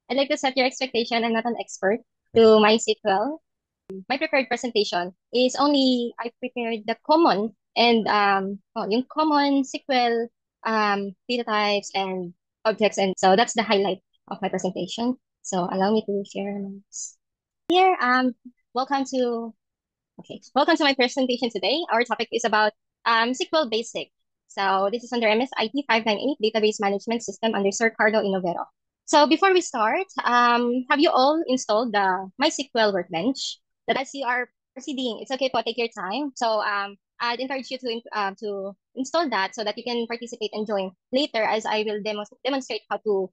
I'd like to set your expectation. I'm not an expert to MySQL. My prepared presentation is only I prepared the common and yung common SQL data types and objects, and so that's the highlight of my presentation. So allow me to share my here. Welcome to welcome to my presentation today. Our topic is about SQL Basic. So this is under MSIT 598 Database Management System under Sir Carlo Inovero. So before we start, have you all installed the MySQL Workbench? That as you are proceeding, it's okay to take your time. So I'd encourage you to install that so that you can participate and join later as I will demonstrate how to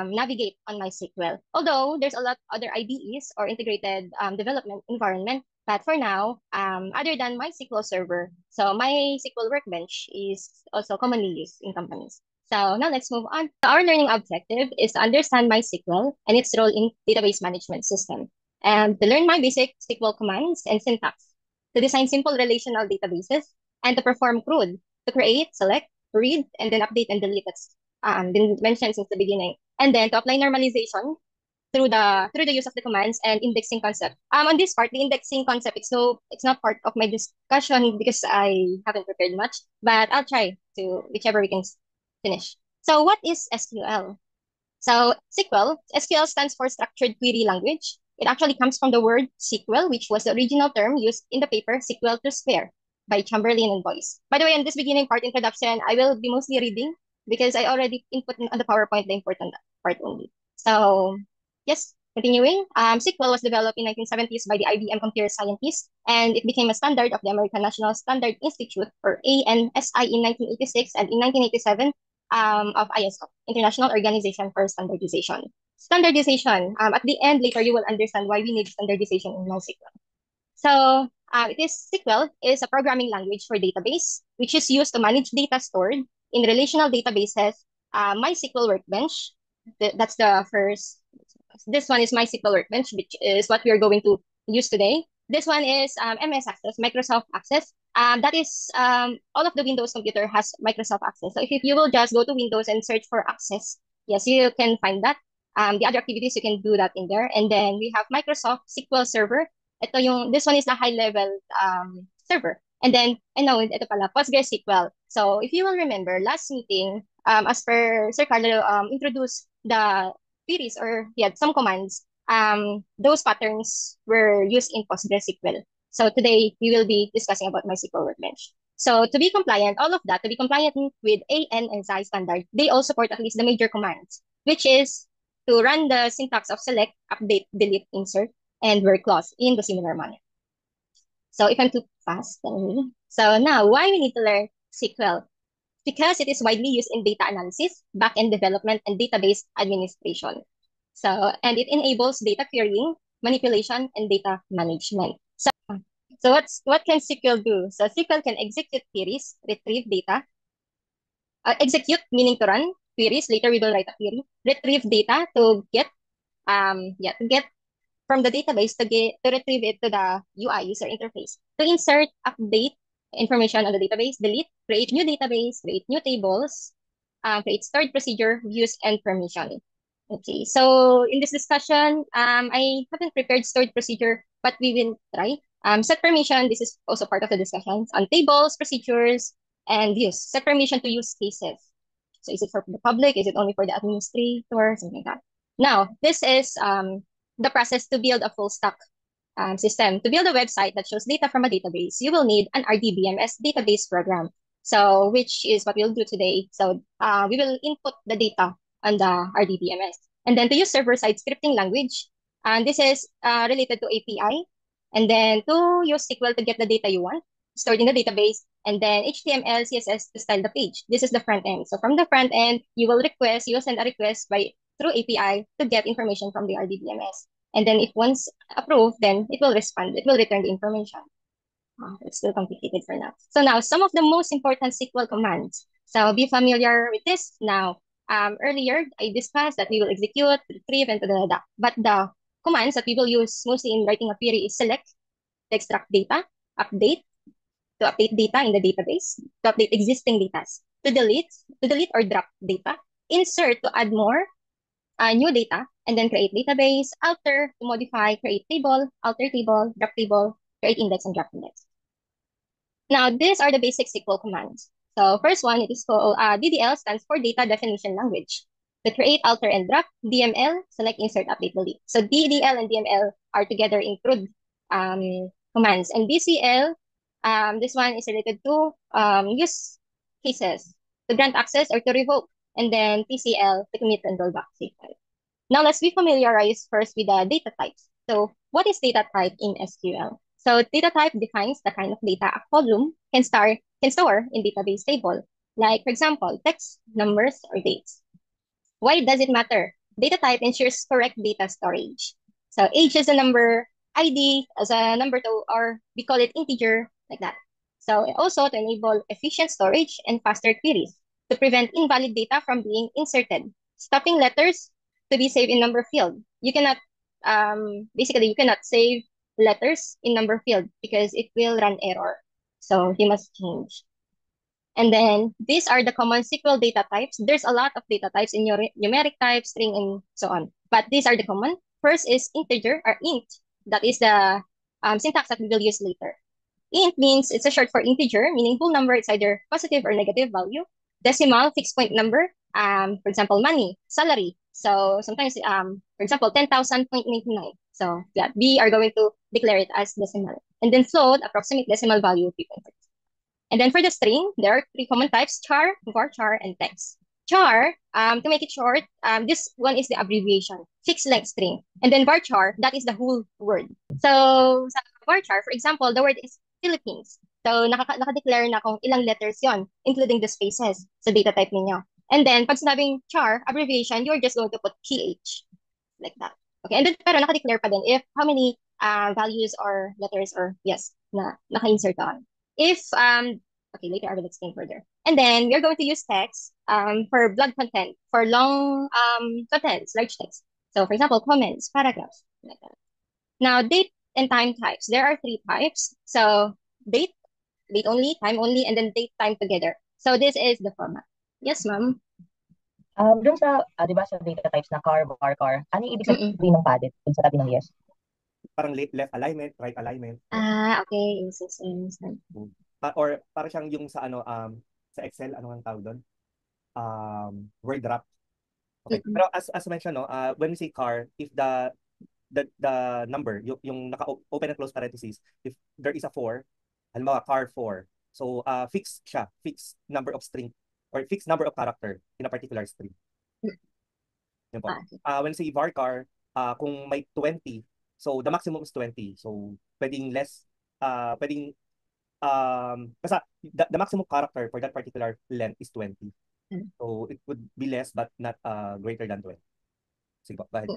navigate on MySQL. Although there's a lot other IDEs or integrated development environment, but for now, other than MySQL Server, so MySQL Workbench is also commonly used in companies. So now let's move on. So our learning objective is to understand MySQL and its role in database management system, and to learn my basic SQL commands and syntax, to design simple relational databases, and to perform CRUD, to create, select, read, and then update and delete. That's been mentioned since the beginning. And then to apply normalization through the use of the commands and indexing concept. On this part, the indexing concept, it's not part of my discussion because I haven't prepared much, but I'll try to whichever we can finish. So what is SQL? So SQL stands for Structured Query Language. It actually comes from the word SQL, which was the original term used in the paper SQL to Spare by Chamberlain and Boyce. By the way, in this beginning part introduction, I will be mostly reading because I already input on the PowerPoint the important part only. So yes, continuing. SQL was developed in 1970s by the IBM computer scientists, and it became a standard of the American National Standard Institute, or ANSI, in 1986, and in 1987, of ISO, International Organization for Standardization. Standardization, at the end, later you will understand why we need standardization in MySQL. So SQL is a programming language for database, which is used to manage data stored in relational databases. MySQL Workbench, that's the first. This one is MySQL Workbench, which is what we are going to use today. This one is MS Access, Microsoft Access. That is all of the Windows computer has Microsoft Access. So if you will just go to Windows and search for Access, yes, you can find that. The other activities you can do that in there. And then we have Microsoft SQL Server. This one is the high level server. And then, ito pala, PostgreSQL. So if you will remember, last meeting, as per Sir Carlo introduced the queries or yeah, some commands, those patterns were used in PostgreSQL. So today we will be discussing about MySQL Workbench. So to be compliant, all of that, to be compliant with AN and XI standard, they all support at least the major commands, which is to run the syntax of select, update, delete, insert, and where clause in the similar manner. So if I'm too fast, so now why we need to learn SQL? Because it is widely used in data analysis, backend development, and database administration. So, and it enables data querying, manipulation, and data management. So what can SQL do? So SQL can execute queries, retrieve data, execute meaning to run queries. Later we will write a query. Retrieve data to get to get from the database to retrieve it to the UI user interface. To insert, update information on the database, delete, create new database, create new tables, create stored procedure, views, and permission. Okay, so in this discussion, I haven't prepared stored procedure, but we will try. Set permission, this is also part of the discussions on tables, procedures, and views. Set permission to use cases. So is it for the public? Is it only for the administrator? Something like that. Now, this is the process to build a full stack system. To build a website that shows data from a database, you will need an RDBMS database program. So, which is what we'll do today. So, we will input the data on the RDBMS. And then to use server-side scripting language, and this is related to API. And then to use SQL to get the data you want, stored in the database, and then HTML, CSS to style the page. This is the front end. So from the front end, you will send a request through API to get information from the RDBMS. And then if once approved, then it will respond. It will return the information. It's still complicated for now. So now, some of the most important SQL commands. So be familiar with this. Now, earlier, I discussed that we will execute, retrieve, and but the commands that we will use mostly in writing a query is select, to extract data, update, to update data in the database, to update existing data, to delete or drop data, insert to add more, new data, and then create database, alter to modify, create table, alter table, drop table, create index, and drop index. Now, these are the basic SQL commands. So first one, it is called DDL stands for Data Definition Language. To create, alter, and drop, DML, select, insert, update, delete. So DDL and DML are together include commands. And DCL, this one is related to use cases to grant access or to revoke. And then TCL to commit and rollback statement. Now let's be familiarized first with the data types. So what is data type in SQL? So data type defines the kind of data a column can store in database table. Like for example, text, numbers, or dates. Why does it matter? Data type ensures correct data storage. So age is a number, ID as a number two, or we call it integer, like that. So also to enable efficient storage and faster queries to prevent invalid data from being inserted. Stopping letters to be saved in number field. You cannot save letters in number field because it will run error. So you must change. And then these are the common SQL data types. There's a lot of data types in your numeric type, string, and so on. But these are the common. First is integer or int. That is the syntax that we will use later. Int means it's a short for integer, meaning whole number. It's either positive or negative value. Decimal, fixed point number. For example, money, salary. So sometimes, for example, 10,000.99. So yeah, we are going to declare it as decimal. And then float, approximate decimal value, 3.5. And then for the string, there are three common types: char, varchar, and text. Char, to make it short, this one is the abbreviation, fixed length string. And then varchar, that is the whole word. So sa varchar, for example, the word is Philippines. So naka-declare na kung ilang letters yon, including the spaces sa data type ninyo. And then pag sinabing char, abbreviation, you're just going to put PH, like that. Okay, and then pero naka-declare pa din if how many values or letters or yes, na naka-insert on. If okay, later I will explain further. And then we're going to use text for block content, for long contents, large text. So for example, comments, paragraphs, like that. Now date and time types. There are three types. So date, date only, time only, and then date time together. So this is the format. Yes, ma'am. Dun sa, di ba sa data types na car, var, car, ano yung ibig Mm-mm. sabihin ng padded dun sa tabi ng yes? Parang left alignment, right alignment. Okay. Yes, yes, I understand. Or parang siyang yung sa sa Excel, ano ang tawag doon? Word wrap. Okay. Mm-mm. Pero as mentioned, no, when we say car, if the number, yung naka-open and close parentheses, if there is a 4, halimbawa car 4, so fixed siya, fixed number of string or fixed number of character in a particular string. Yun po. Okay. When say varchar, kung may 20, so the maximum is 20. So pwedeng less, pwedeng basta the maximum character for that particular length is 20. Mm. So it would be less but not greater than 20. Sige po, go ahead.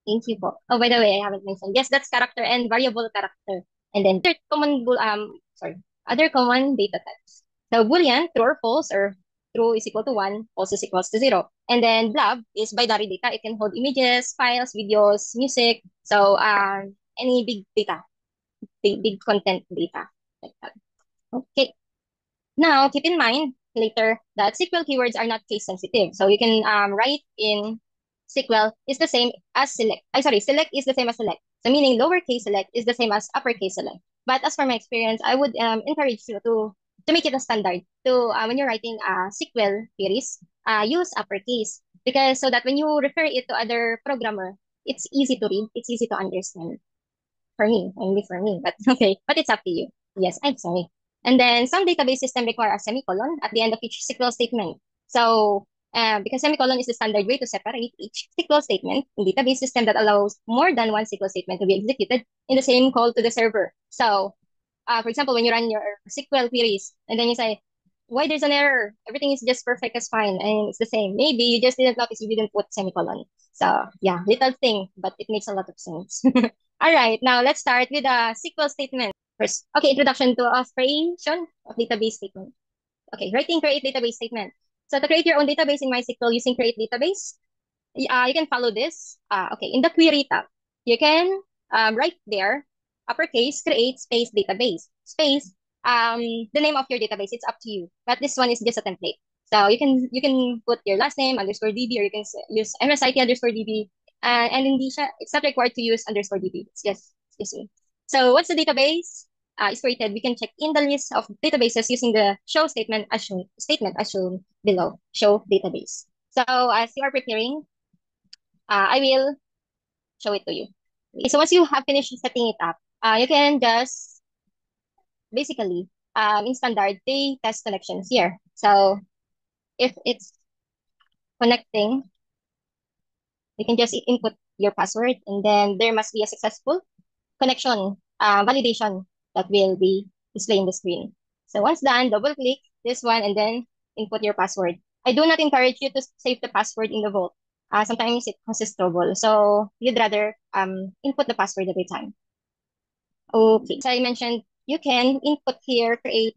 Thank you po. Oh, by the way, I haven't mentioned. Yes, that's character and variable character. And then other common data types. So Boolean, true or false, or true is equal to 1, false is equals to 0. And then blob is binary data. It can hold images, files, videos, music. So any big data, big content data like that. Okay. Now, keep in mind later that SQL keywords are not case sensitive. So you can write in SQL is the same as select. Select is the same as select. So meaning lowercase select is the same as uppercase select. But as for my experience, I would encourage you to make it a standard. To when you're writing SQL queries, use uppercase because so that when you refer it to other programmer, it's easy to read, it's easy to understand. For me, only for me, but okay. But it's up to you. Yes, I'm sorry. And then some database system require a semicolon at the end of each SQL statement. So because semicolon is the standard way to separate each SQL statement in database system that allows more than one SQL statement to be executed in the same call to the server. So, for example, when you run your SQL queries and then you say, why there's an error? Everything is just perfect as fine and it's the same. Maybe you just didn't notice you didn't put semicolon. So yeah, little thing, but it makes a lot of sense. All right, now let's start with a SQL statement. First, okay, introduction to a creation of database statement. Okay, writing create database statement. So to create your own database in MySQL using create database, you can follow this. Okay, in the query tab, you can write there, uppercase, create space database, space, the name of your database. It's up to you. But this one is just a template. So you can put your last name underscore DB, or you can use MSIT underscore DB. And hindi siya, it's not required to use underscore DB. It's just, excuse me. So once the database is created, we can check in the list of databases using the show statement as shown below. Show database. So as you are preparing, I will show it to you. Okay, so once you have finished setting it up, you can just basically in standard they test connections here. So if it's connecting, you can just input your password, and then there must be a successful connection validation that will be displayed in the screen. So once done, double click this one and then input your password. I do not encourage you to save the password in the vault. Sometimes it causes trouble. So you'd rather input the password every time. Okay, so I mentioned you can input here, create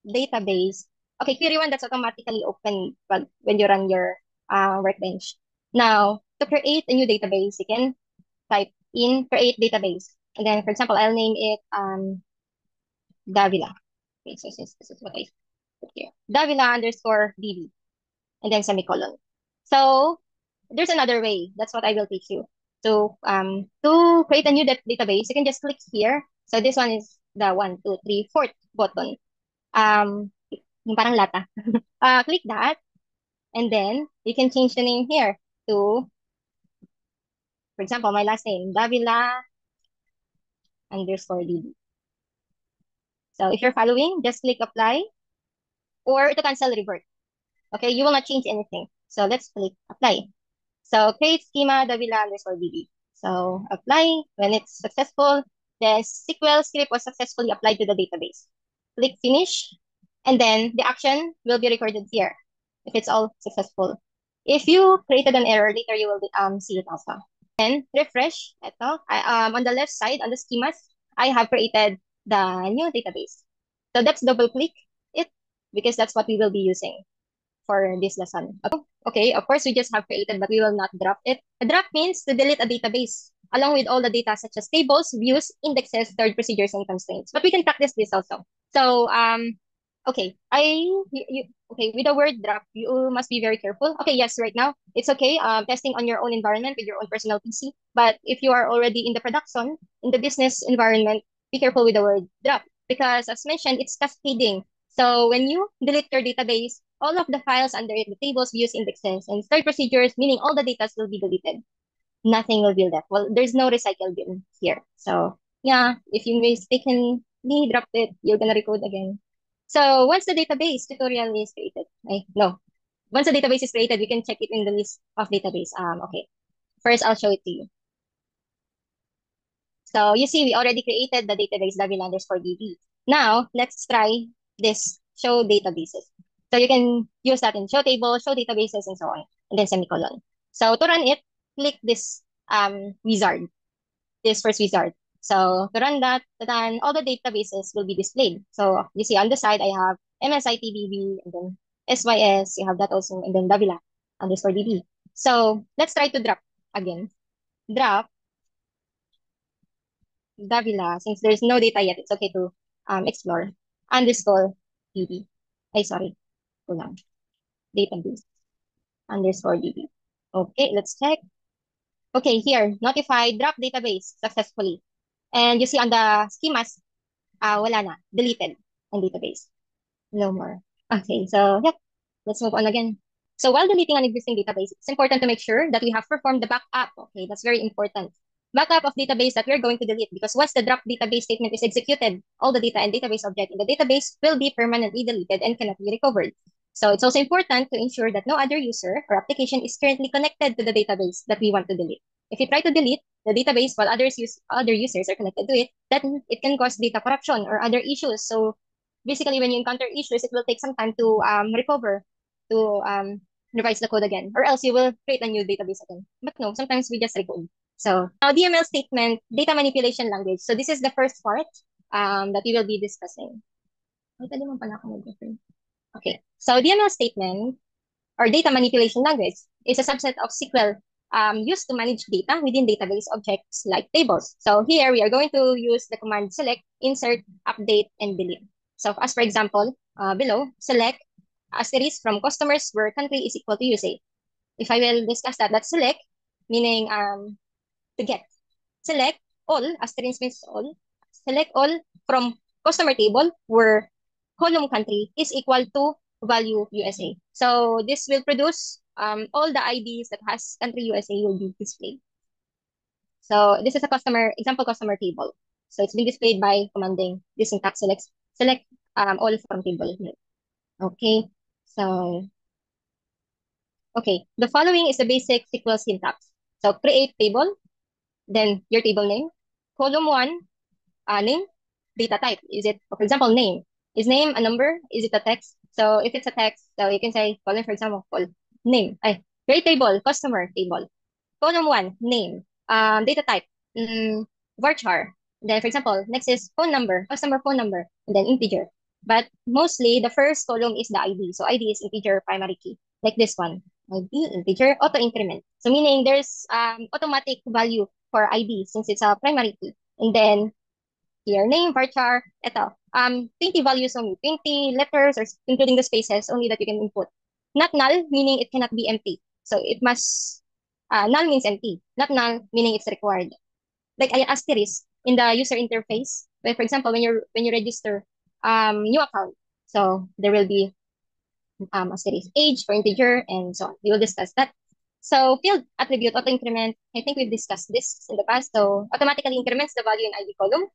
database. Okay, query one, that's automatically open when you run your Workbench. Now, to create a new database, you can type in create database. And then, for example, I'll name it Davila. Okay, so this is what I put here. Davila underscore DB. And then semicolon. So there's another way. That's what I will teach you. So to create a new database, you can just click here. So this one is the 1, 2, 3, 4th button. Yung parang lata. Click that, and then you can change the name here to, for example, my last name, Davila underscore DB. So if you're following, just click apply or to cancel revert. Okay, you will not change anything. So let's click apply. So create schema Davila underscore DB. So apply. When it's successful, the SQL script was successfully applied to the database. Click finish, and then the action will be recorded here if it's all successful. If you created an error, later you will see it also. Then refresh. Ito, on the left side, on the schemas, I have created the new database. So let's double click it because that's what we will be using for this lesson. Okay, of course, we just have created, but we will not drop it. A drop means to delete a database along with all the data such as tables, views, indexes, stored procedures, and constraints. But we can practice this also. So, okay, okay, with the word drop, you must be very careful. Okay, yes, right now, it's okay, testing on your own environment with your own personal PC. But if you are already in the production, in the business environment, be careful with the word drop because as mentioned, it's cascading. So when you delete your database, all of the files under it, the tables, views, indexes, and stored procedures, meaning all the data will be deleted. Nothing will be left. Well, there's no recycle bin here. So yeah, if you mistakenly dropped it, you're gonna recode again. So once the database tutorial is created, no. Once the database is created, we can check it in the list of database. Okay. First, I'll show it to you. So you see, we already created the database Davila underscore DB. Now, let's try this show databases. So you can use that in show table, show databases, and so on, and then semicolon. So to run it, click this wizard, this first wizard. So to run that, then all the databases will be displayed. So you see on the side, I have MSITDB, and then SYS, you have that also, and then Davila underscore DB. So let's try to drop again. Drop Davila, since there's no data yet, it's okay to explore underscore DB. Sorry, hold on. Database underscore DB. Okay, let's check. Okay, here, notify drop database successfully. And you see on the schemas, wala na, deleted ang database. No more. Okay, so yep, let's move on again. So while deleting an existing database, it's important to make sure that we have performed the backup. Okay, that's very important. Backup of database that we're going to delete because once the drop database statement is executed, all the data and database object in the database will be permanently deleted and cannot be recovered. So it's also important to ensure that no other user or application is currently connected to the database that we want to delete. If you try to delete the database while other users are connected to it, then it can cause data corruption or other issues. So basically, when you encounter issues, it will take some time to recover, to revise the code again, or else you will create a new database again. But no, sometimes we just recode. So now DML statement, data manipulation language. So this is the first part that we will be discussing. Okay, so DML statement or data manipulation language is a subset of SQL used to manage data within database objects like tables. So here we are going to use the command select, insert, update, and delete. So as for example, below, select asterisk from customers where country is equal to USA. If I will discuss that, that's select, meaning to get. Select all, asterisk means all. Select all from customer table where column country is equal to value USA. So this will produce all the IDs that has country USA will be displayed. So this is a example customer table. So it's been displayed by commanding this syntax select all from table here. Okay. So okay, the following is the basic SQL syntax. So create table, then your table name, column one, name, data type. Is it, for example, name? Is name a number? Is it a text? So if it's a text, so you can say column, for example, name. Create table, customer table. Column one, name. Data type, varchar. Then, for example, next is phone number, customer phone number, and then integer. But mostly, the first column is the ID. So ID is integer primary key, like this one. ID, integer, auto increment. So meaning there's automatic value for ID since it's a primary key. And then here, name, varchar, ito. 20 values only, 20 letters or including the spaces only that you can input. Not null, meaning it cannot be empty. So it must, null means empty. Not null, meaning it's required. Like I asterisk in the user interface. When, for example, when you register new account, so there will be asterisk age for integer and so on. We will discuss that. So field attribute auto increment. I think we've discussed this in the past. So automatically increments the value in ID column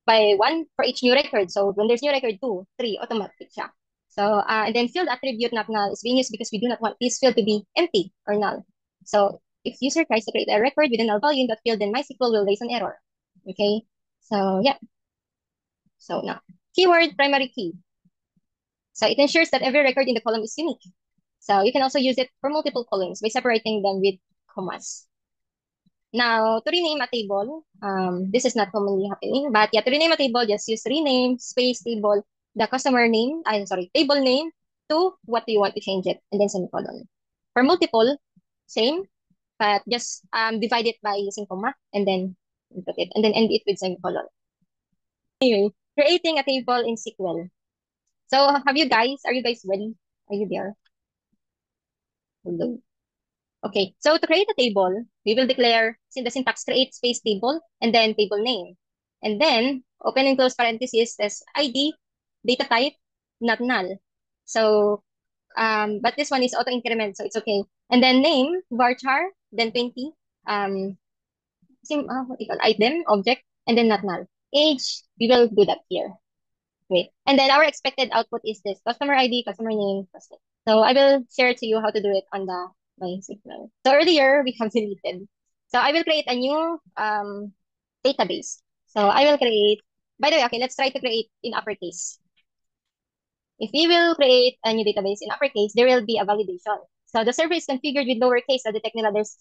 by one for each new record. So when there's new record, 2, 3, automatic siya. So, and then field attribute not null is being used because we do not want this field to be empty or null. So if user tries to create a record with a null value in that field, then MySQL will raise an error. Okay. So yeah. So now, keyword primary key. So it ensures that every record in the column is unique. So you can also use it for multiple columns by separating them with commas. Now, to rename a table, this is not commonly happening, but yeah, to rename a table, just use rename, space, table, the customer name, table name, to what do you want to change it, and then semicolon. For multiple, same, but just divide it by using comma, and then put it, and then end it with semicolon. Anyway, creating a table in SQL. So, are you guys ready? Are you there? Hello? Okay, so to create a table, we will declare the syntax create space table and then table name. And then open and close parentheses as ID, data type, not null. So, but this one is auto increment, so it's okay. And then name, varchar, then 20, what do you call item, object, and then not null. Age, we will do that here. Wait. And then our expected output is this customer ID, customer name, customer. So I will share to you how to do it on the MySQL. So earlier we have deleted. So I will create a new database. So I will create, by the way, okay, let's try to create in uppercase. If we will create a new database in uppercase, there will be a validation. So the server is configured with lowercase to detect nila there's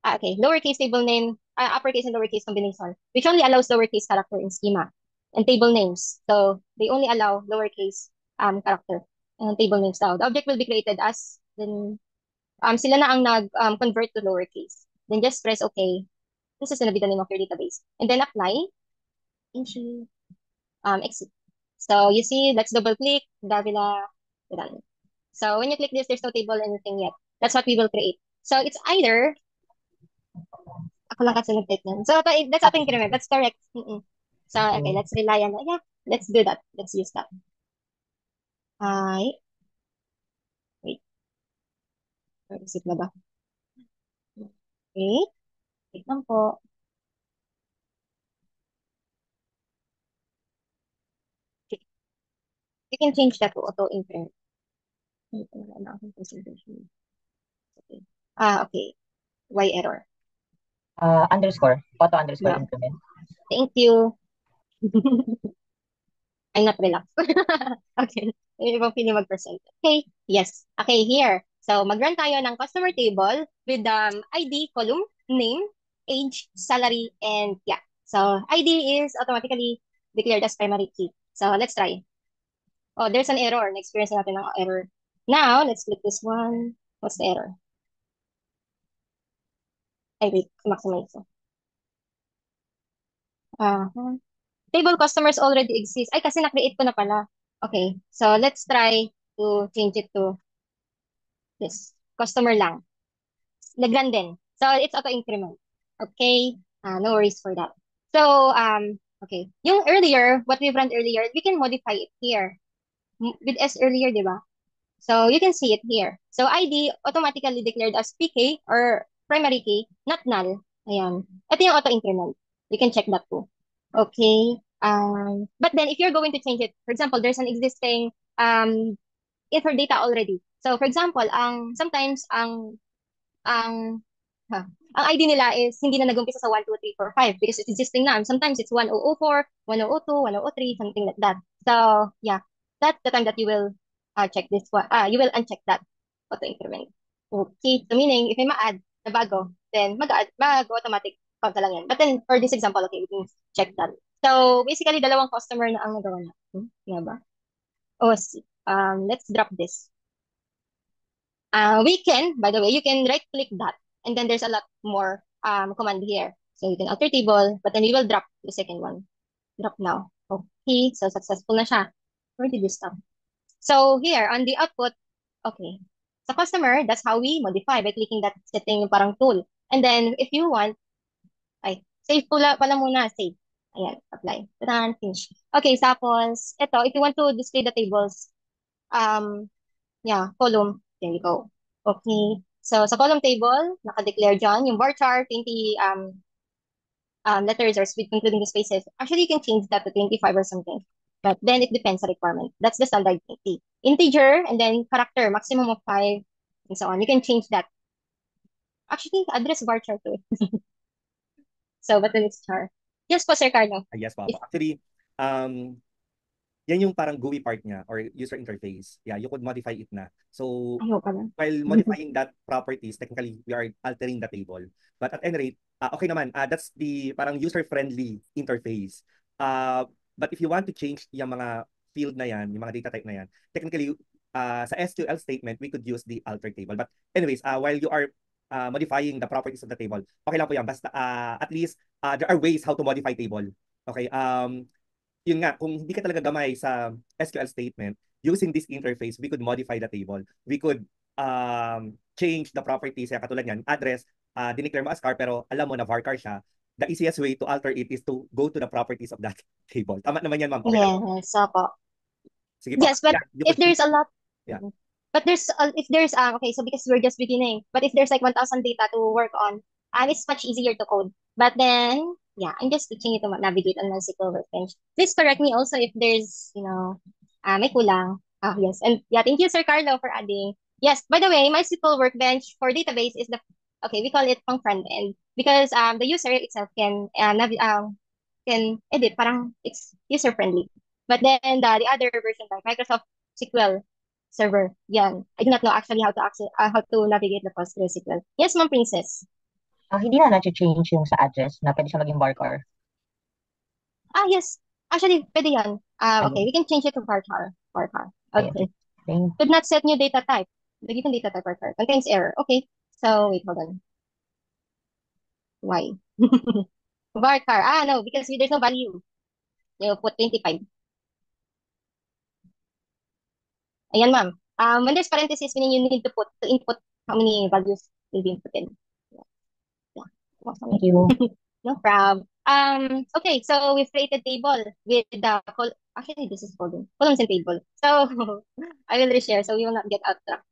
lowercase table name, uppercase and lowercase combination, which only allows lowercase character in schema and table names. So they only allow lowercase character and table names now. The object will be created as then sila na ang nag convert to lowercase. Then just press OK. This is gonna be the name of your database. And then apply. Exit. So you see, let's double click. Davila. Done. So when you click this, there's no table anything yet. That's what we will create. So it's either ako lang kasi nag-type yan. So that's auto increment. That's correct. So okay, let's rely on that. Yeah, let's do that. Let's use that. Wait. Where is it na ba? Wait. Wait lang po. Okay. You can change that to auto increment. Okay. Okay. Why error? Underscore, auto underscore Yeah. increment. Thank you. I'm not relaxed. Okay. Yung ibang pili mag-present. Okay. Yes. Okay, here. So, mag-run tayo ng customer table with ID, column, name, age, salary, and yeah. So, ID is automatically declared as primary key. So, let's try. Oh, there's an error. Na-experience natin ng error. Now, let's click this one. What's the error? Ay, wait. Maximize. Table customers already exist. Ay, kasi na-create ko na pala. Okay. So, let's try to change it to this. Customer lang. Nag-run din. So, it's auto-increment. Okay? No worries for that. So, okay. Yung earlier, what we've run earlier, we can modify it here. With S earlier, di ba? So, you can see it here. So, ID automatically declared as PK or primary key, not null. Ayan. Ito yung auto-increment. You can check that too. Okay. But then, if you're going to change it, for example, there's an existing infer data already. So, for example, sometimes ang ha, ang ID nila is hindi na nag-umpisa sa 1, 2, 3, 4, 5 because it's existing na. Sometimes it's 1004, 1002, 1003, something like that. So, yeah, that's the time that you will check this one. You will uncheck that auto increment. Okay, so meaning if may ma-add na bago, then mag-automatic count na lang yan. But then for this example, okay, we can check that. So, basically, dalawang customer na ang nagawa na. Nga ba? Oh, let's drop this. We can, by the way, you can right click that and then there's a lot more command here. So you can alter table, but then we will drop the second one. Drop now. Okay, so successful na siya. Where did we stop? So here on the output, okay. Sa customer, that's how we modify by clicking that setting yung parang tool. And then if you want, save pala muna, save. Ayan, apply. Tadan, finish. Okay, tapos, ito, if you want to display the tables, column. There you go. Okay. So, sa column table, naka-declare dyan, yung bar chart, 20 letters or with including the spaces. Actually, you can change that to 25 or something. But then it depends on requirement. That's the standard 20. Integer, and then character, maximum of 5, and so on. You can change that. Actually, address bar chart too. So, but then it's char. Yes po, Sir Carlo. Yes, Papa. Actually, yan yung parang GUI part niya or user interface. Yeah, you could modify it na. So, while modifying that properties, technically, we are altering the table. But at any rate, okay naman, that's the parang user-friendly interface. But if you want to change yung mga field na yan, yung mga data type na yan, technically, sa SQL statement, we could use the alter table. But anyways, while you are modifying the properties of the table, okay lang po yan. Basta at least, there are ways how to modify table. Okay, yun nga, kung hindi ka talaga gamay sa SQL statement, using this interface, we could modify the table. We could change the properties. Kaya katulad yan, address, dineclare mo as car, pero alam mo na varchar siya. The easiest way to alter it is to go to the properties of that table. Tama naman yan, ma'am. Okay, yes, opo. Sige po. Yes, but Yeah, if there's a lot, yeah. But if there's okay, so because we're just beginning, but if there's like 1,000 data to work on, it's much easier to code. But then, yeah, I'm just teaching you to navigate on MySQL Workbench. Please correct me also if there's, may kulang. Yes, and yeah, thank you, Sir Carlo, for adding. Yes, by the way, MySQL Workbench for database is we call it pang front end because the user itself can edit, parang it's user friendly. But then the other version like Microsoft SQL Server, yan. I do not know actually how to access, how to navigate the PostgreSQL. Yes, Ma'am Princess. Hindi na na-change yung sa address na pwede siya maging varchar. Yes. Actually, pwede yan. Okay, we can change it to varchar. Okay. Could not set new data type. The given data type varchar contains error. Okay. So, wait, hold on. Why? Varchar. No, because there's no value. You put 25. Ayan, ma'am. When there's parentheses, meaning you need to input how many values will be inputted. Yeah. Thank you. No problem. Okay, so we've created table with the actually this is columns and table. So I will reshare so we will not get out track.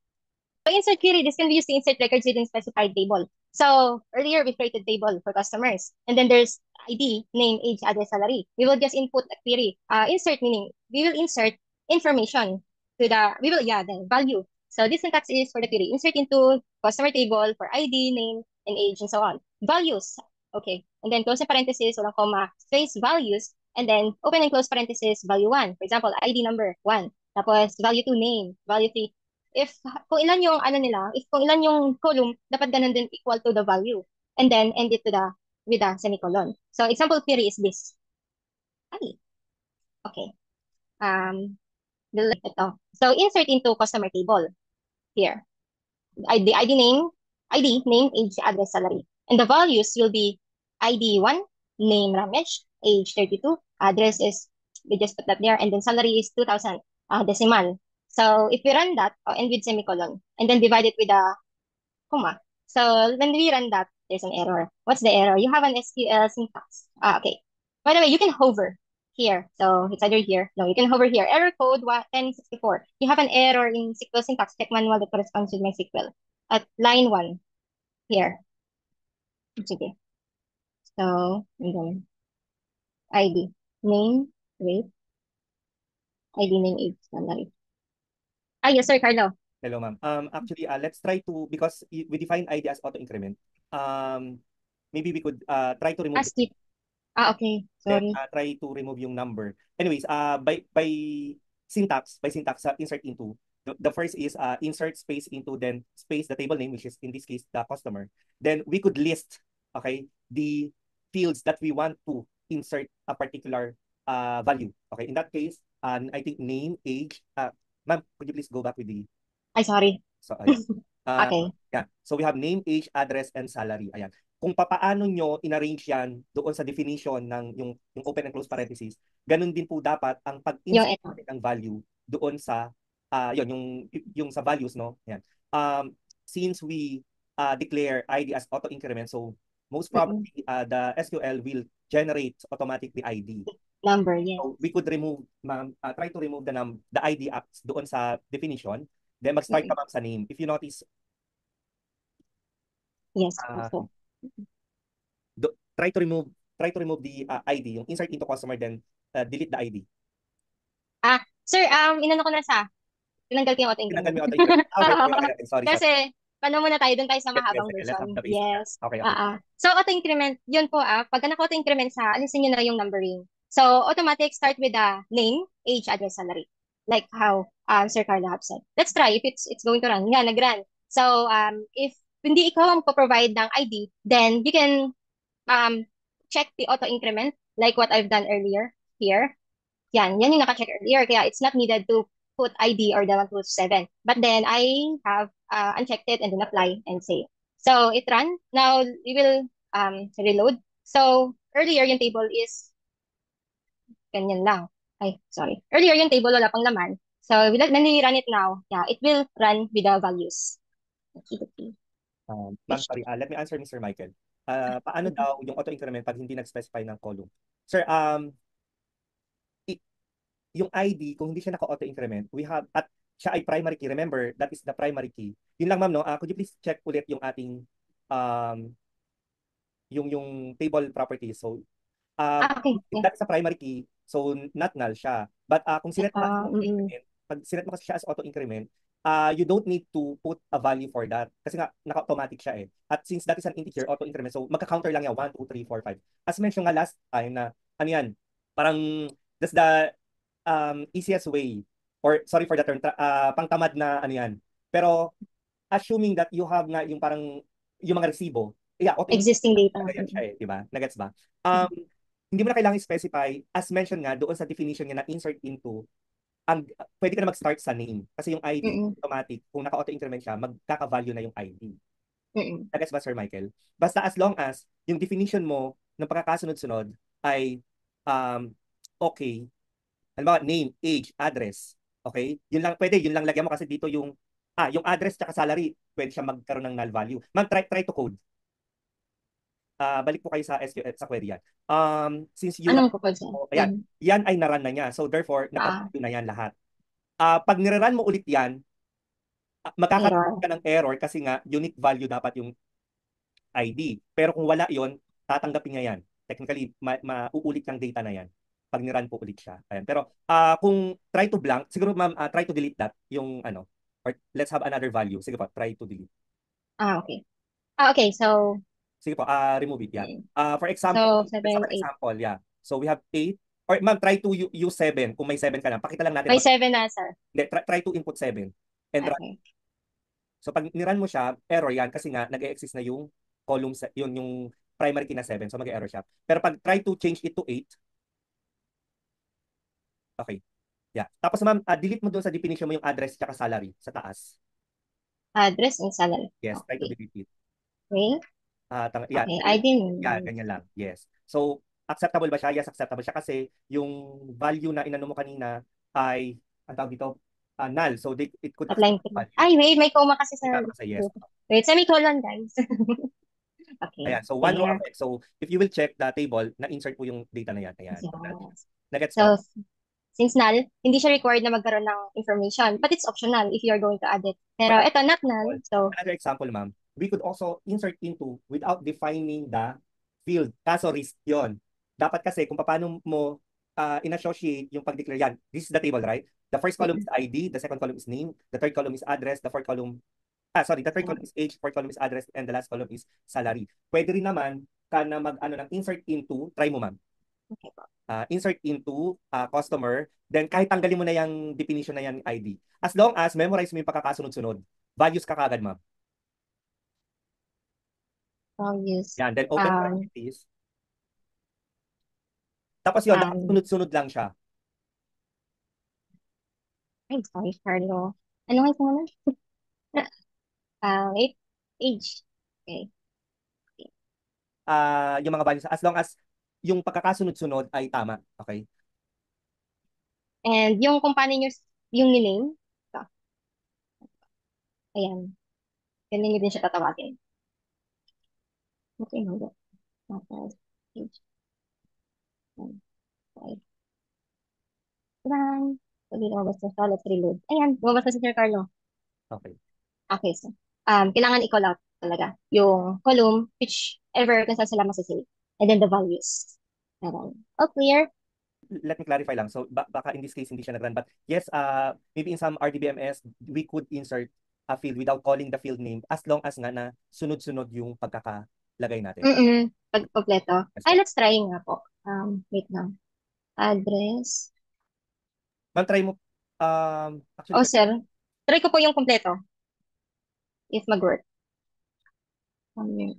So insert query, this can be used to insert records within specified table. So earlier we created table for customers, and then there's ID, name, age, address, salary. We will just input a query. Insert meaning we will insert information to the value. So this syntax is for the query. Insert into customer table for ID, name, and age, and so on. Values. Okay. And then close the parenthesis, walang comma, space values, and then open and close parenthesis, value 1. For example, ID number 1. Tapos value 2, name, value 3. Kung ilan yung kung ilan yung column, dapat ganun din equal to the value. And then end it with a semicolon. So example query is this. Okay. Ito. So insert into customer table here. The ID name, age, address, salary. And the values will be ID 1, name Ramesh, age 32, address is, we just put that there, and then salary is 2,000, decimal. So if we run that, and with semicolon, and then divide it with a comma. So when we run that, there's an error. What's the error? You have an SQL syntax. Okay. By the way, you can hover here. So it's either here. No, you can hover here. Error code 1064. You have an error in SQL syntax. Check manual that corresponds with MySQL. At line 1 here. Sige. So, and then ID. Name, wait. ID, name, age, salary. Ah, yes, sir, Carlo. Hello, ma'am. Actually, let's try to, because we define ID as auto increment. Maybe we could try to remove Ask it. Okay. then Sorry. try to remove yung number. Anyways, by syntax, insert into. The first is insert space into, then space the table name, which is in this case the customer. Then we could list, okay, the fields that we want to insert a particular value. Okay, in that case, I think name, age. Ma'am, could you please go back with the Ay, sorry. ayan. Okay. Yeah. So we have name, age, address, and salary. Ayan. Kung papaano nyo in-arrange yan doon sa definition ng yung open and close parentheses, ganun din po dapat ang Yung pag-insert ito. ng value doon sa yung sa values, no? Ayan. Since we declare ID as auto increment, so most probably the SQL will generate automatically ID. Number, yes. So we could remove, try to remove the ID acts doon sa definition. Then mag-start ka ma'am sa name. If you notice, yes, also. try to remove the ID, yung insert into customer, then delete the ID. Sir, inano ko na tinanggal ko yung auto Tinanggal mo increment. yung auto increment. Okay. Sorry. Kasi, paano muna tayo doon tayo sa mahabang Let's version. have the basic. Yes. Okay. So, auto increment, yun po pag naka-auto increment alisin nyo na yung numbering. So, automatic start with the name, age, address, salary. Like how Sir Carla have said. Let's try if it's going to run. Yeah, nag-run. So, if hindi ikaw ang po-provide ng ID, then you can check the auto increment like what I've done earlier here. Yan yung naka-check earlier. Kaya it's not needed to put ID or the 127. But then I have unchecked it and then apply and save. So it ran. Now we will reload. So earlier yung table is ganyan lang. Ay, sorry. Earlier yung table wala pang laman. So when we run it now, yeah, it will run with the values. Okay. Ma'am, sorry. Let me answer Mr. Michael. Paano daw yung auto increment pag hindi nag-specify ng column? Sir, yung ID, kung hindi siya naka-auto increment, we have, at siya ay primary key. Remember, that is the primary key. Yun lang ma'am, no? Could you please check ulit yung ating yung table properties. So, Okay. if that is a primary key, so not null siya. But kung sinet mo kasi auto increment, pag sinet mo kasi siya as auto increment, you don't need to put a value for that. Kasi nga, naka-automatic siya eh. At since that is an integer, auto increment, so magka-counter lang yan, 1, 2, 3, 4, 5. As mentioned nga last time na, ano yan, parang, that's the easiest way, or sorry for the term, pangtamad na ano yan. Pero, assuming that you have nga yung parang, yung mga resibo, auto existing data. Yan siya eh, di ba? Nagets ba? Hindi mo na kailangan specify, as mentioned nga, doon sa definition niya na insert into, pwede ka na mag-start sa name. Kasi yung ID, automatic, kung naka-auto increment siya, magkaka-value na yung ID. Nagets ba, Sir Michael? Basta as long as yung definition mo ng pagkakasunod-sunod ay okay. Halimbawa, name, age, address. Okay? Yun lang lagyan mo kasi dito yung address tsaka salary, pwede siya magkaroon ng null value. Ma'am, try to code. Balik po kayo sa SQL, sa query yan. Since you Anong code siya? Ayan, yan ay naran na niya. So therefore, naka-value na yan lahat. Pag nirerun mo ulit yan, magkakaroon ka ng error kasi nga unique value dapat yung ID. Pero kung wala yon, tatanggapin niya yan. Technically, mauulit yung data na yan pag nirun po ulit siya. Ayan. Pero kung try to blank, siguro ma'am, try to delete that, yung or let's have another value. Sige po, try to delete. Okay. Okay, so sige po, remove it, yeah. For example, so 7, 8. example, yeah. So we have 8. Or ma'am, try to use 7 kung may 7 ka lang. Pakita lang natin. May 7 na, sir. Try to input 7 and run. So pag niran mo siya, error yan kasi nga nag-e-exist na yung column, yung primary key na 7. So mag-error siya. Pero pag try to change it to 8, okay. Yeah. Tapos ma'am, delete mo doon sa definition mo yung address at salary sa taas. Address and salary. Yes, try to delete it. Okay. Yeah, okay, I didn't. Yeah, ganyan lang. Yes. So, acceptable ba siya? Yes, acceptable siya kasi yung value na inano mo kanina ay, ang tawag dito, null. So it could At accept line 3. value. Ay, wait, may comma kasi sa Ika kasi yes. Wait, semicolon, guys. Okay, Ayan, so one row there. of X. So if you will check the table, na-insert po yung data na yan. Ayan. Yes. Nagets So, mo? since null, hindi siya required na magkaroon ng information, but it's optional if you're going to add it. Pero ito, not null. So, Another example, ma'am, we could also insert into without defining the field. Kaso risk yon. Dapat kasi kung paano mo in-associate yung pag-declare yan. This is the table, right? The first column is ID, the second column is name, the third column is address, the fourth column, the third column is age, fourth column is address, and the last column is salary. Pwede rin naman ka na mag-ano ng insert into, try mo, ma'am. okay po. Insert into customer, then kahit tanggalin mo na yung definition na yan ID. As long as memorize mo yung pagkakasunod-sunod, values ka kagad, ma'am. Values. Yan, then open parentheses. Tapos yun, sunod-sunod lang siya. Ay, sorry, Carlo. Ano nga yung muna? Wait. Age. Okay. Yung mga values, as long as yung pagkakasunod-sunod ay tama. Okay? And yung kung paano yung name, ito. Ayan. Ganyan nyo din siya tatawagin. Okay, hold on. Tapos, age. Okay. Diyan. Hindi lumabas na siya. Let's reload. Ayan, lumabas na si Sir Carlo. Okay. Okay, so, kailangan i-call out talaga yung column, whichever kung saan sila masasave. And then the values. Ayan. All clear? Let me clarify lang. So, baka in this case, hindi siya nag-run. But yes, maybe in some RDBMS, we could insert a field without calling the field name as long as nga na sunod-sunod yung pagkakalagay natin. Pag kompleto. Ay, let's try nga po. Wait lang. Address. Ma'am, try mo. Actually, Sir. Try ko po yung kompleto. If mag-work. Okay,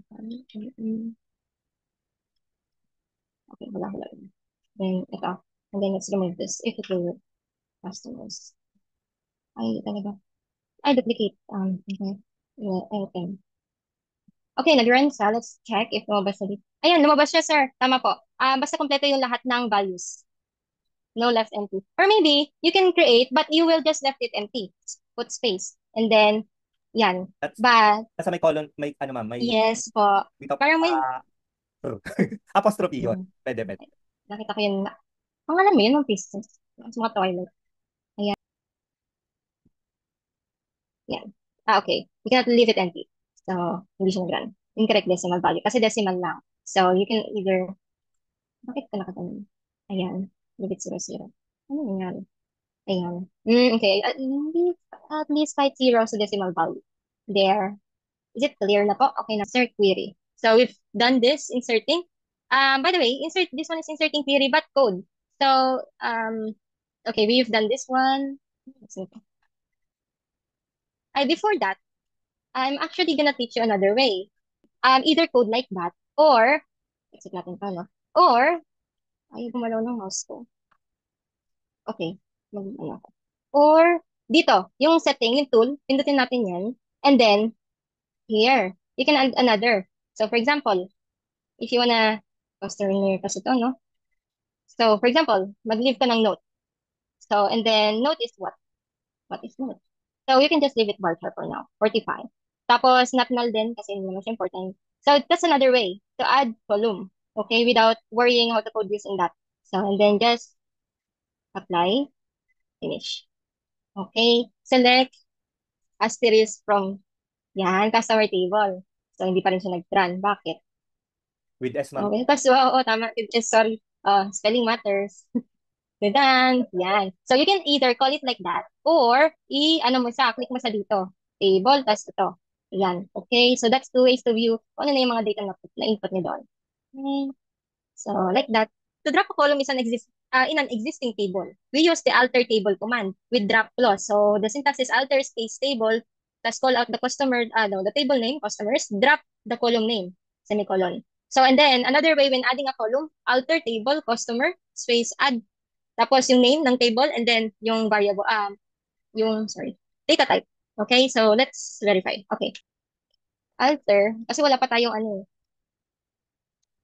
wala. Then, ito. And then, let's remove this. If it will work. Customers. Ay, talaga. Ay, duplicate. Okay. Yeah, okay. Okay, nag-run siya. Let's check if lumabas na dito. Ayan, lumabas siya, sir. Tama po. Basta kompleto yung lahat ng values. No left empty. Or maybe, you can create, but you will just left it empty. Put space. And then, yan. But, nasa may colon, may ano ma'am, may yes po. Parang may, apostrophe yun. Pwede. nakita ko yun. Ang alam mo yun, ng pieces. Sa mga toilet. Ayan. Yan. Okay. You cannot leave it empty. So, hindi siya nag-run. Incorrect decimal value. Kasi decimal lang. So, you can either, bakit ka nakatanong? Ayan. Leave it 0, 0. Ano nangyari? Ayan. Okay. At least kahit 0 sa decimal value. There. Is it clear na po? Okay na. Insert query. So, we've done this inserting. By the way, this one is inserting query but code. So, okay, we've done this one. Before that, I'm actually gonna teach you another way. Either code like that, or, exit natin pa, no? Or, ay, gumalaw ng mouse ko. Okay. Ano ako. Or, dito, yung setting, yung tool, pindutin natin yan. And then, here, you can add another. So, for example, if you wanna, customer kasi ito, no? So, for example, mag-leave ka ng note. So, and then, note is what? What is note? So, you can just leave it varchar for now, 45. Tapos, not null din kasi hindi naman siya important. So, that's another way to add column, okay, without worrying how to code using that. So, and then just apply, finish. Okay, select asterisk from, yan, customer table. So, hindi pa rin siya nag-run. Bakit? With S, ma'am. Okay, kasi, tama. Sorry. Spelling matters. Done. Yan. So, you can either call it like that, or, click mo sa dito. Table, tas ito. Yan. Okay, so that's two ways to view kung ano na yung mga data na input niyo doon. Okay. So, like that. To drop a column is in an existing table. We use the alter table command with drop clause. So, the syntax is alter space table, plus call out the customer, the table name, customers, drop the column name, semicolon. So, and then, another way when adding a column, alter table, customer, space, add, tapos yung name ng table, and then yung variable, data type. Okay, so let's verify. Okay. Alter, kasi wala pa tayong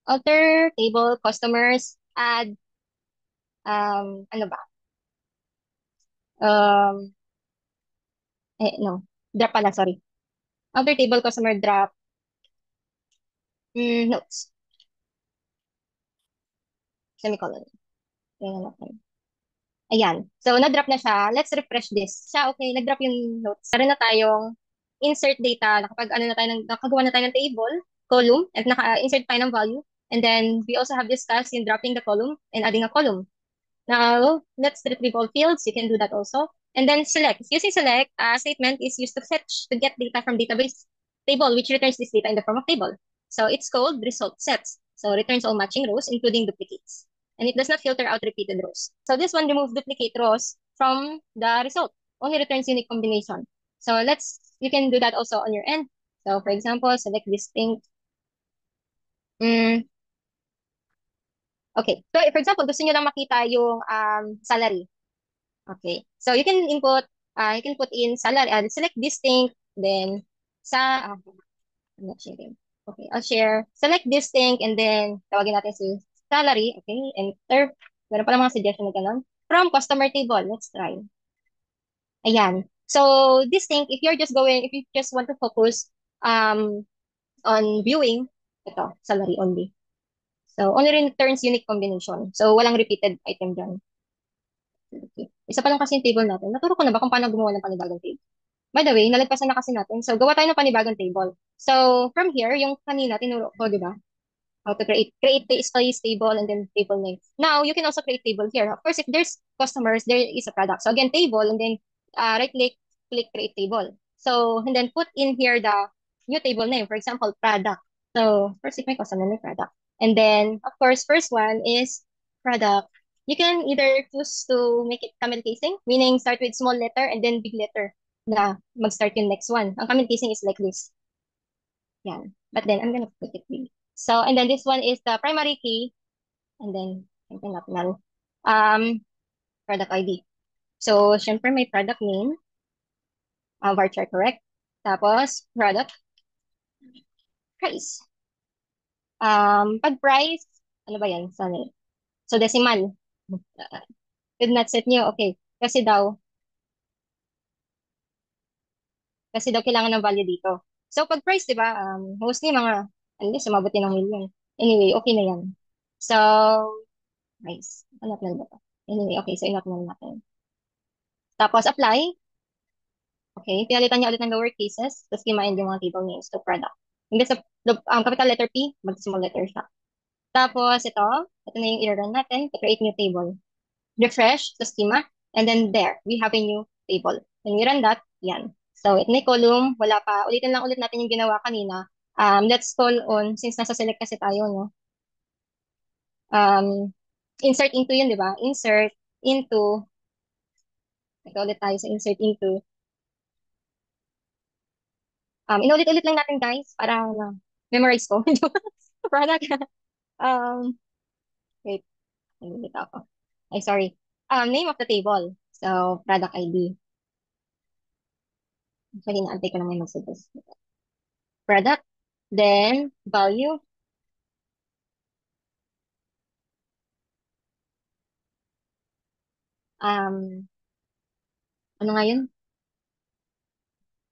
alter table, customers, add, ano ba? No. Drop pala, sorry. Outer table customer drop notes. Semicolon. Tingnan natin. Ayan. So, na-drop na siya. Let's refresh this. Siya, okay, nag-drop yung notes. Meron na tayong insert data. Nakagawa na tayo ng table, column, at naka-insert tayo ng value. And then, we also have discussed in dropping the column and adding a column. Now, let's retrieve all fields. You can do that also. And then select. Using select, statement is used to fetch, to get data from database table, which returns this data in the form of table. So it's called result sets. So returns all matching rows, including duplicates. And it does not filter out repeated rows. So this one removes duplicate rows from the result. Only returns unique combination. So you can do that also on your end. So for example, select distinct. Okay. So for example, gusto niyo lang makita yung salary. Okay. So you can put in salary, select distinct, then I'm not sharing. Okay, I'll share. Select distinct, and then tawagin natin si salary. Okay, enter. Meron pala mga suggestion na ganun. From customer table, let's try. Ayan. So distinct, if you just want to focus on viewing, ito, salary only. So only returns unique combination. So walang repeated item dyan. Okay. Isa pa lang kasi yung table natin. Naturo ko na ba kung paano gumawa ng panibagong table? By the way, nalagpasan na kasi natin. So, gawa tayo ng panibagong table. So, from here, yung kanina, tinuro ko, di ba? How to create space table and then table name. Now, you can also create table here. Of course, if there's customers, there is a product. So, again, table, and then click create table. So, and then put in here the new table name. For example, product. So, first, if my customer name product. And then, of course, first one is product. You can either choose to make it camel casing, meaning start with small letter and then big letter na mag-start yung next one. Ang camel casing is like this. Yan. But then, I'm gonna put it big. So, and then this one is the primary key, and then, something not null. Product ID. So, syempre may product name, varchar, correct? Tapos, product price. Pag price, ano ba yan? Sorry. So, decimal. With not set nyo, okay. Kasi daw kailangan ng value dito. So, pag price, di ba, mostly mga, unless sumabot din ng million. Anyway, okay na yan. So, price. Ano na ba to? Anyway, okay. So, inot na natin. Tapos, apply. Okay. Pinalitan niya ulit ng lower cases. Tapos, kimain yung mga table names to product. Hindi sa capital letter P, mag-small letter siya. Tapos, ito na yung i-run natin to create new table. Refresh sa schema. And then there, we have a new table. When we run that, yan. So, ito na yung column. Wala pa. Ulitin lang ulit natin yung ginawa kanina. Let's call on, since nasa select kasi tayo, no? Insert into yun, di ba? Insert into, ito ulit tayo sa insert into. Inulit-ulit lang natin, guys, para memorize ko. Product. Um, wait, inulit ako. Ay, sorry. Name of the table. So, product ID. Actually, naantay ko lang may mag-suggest. Product. Then, value. Ano nga yun?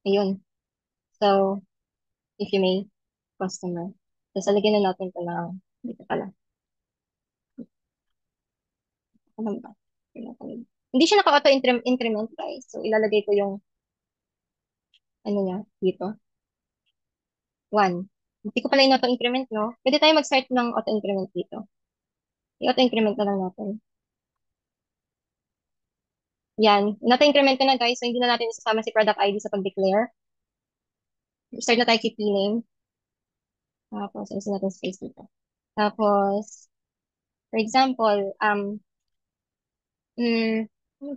Ayun. So, if you may, customer. So, salagyan na natin ito ng, dito pala. Ano ba? Hindi siya naka-auto increment, guys. So, ilalagay ko yung, ano niya, dito. 1. Hindi ko pala yung auto-increment, no? Pwede tayo mag-start ng auto-increment dito. I-auto-increment na lang natin. Yan. Auto-increment ko na, guys. So, hindi na natin isasama si product ID sa pag-declare. Start na tayo kay P-name. Tapos, ayusin natin space dito. Tapos, for example,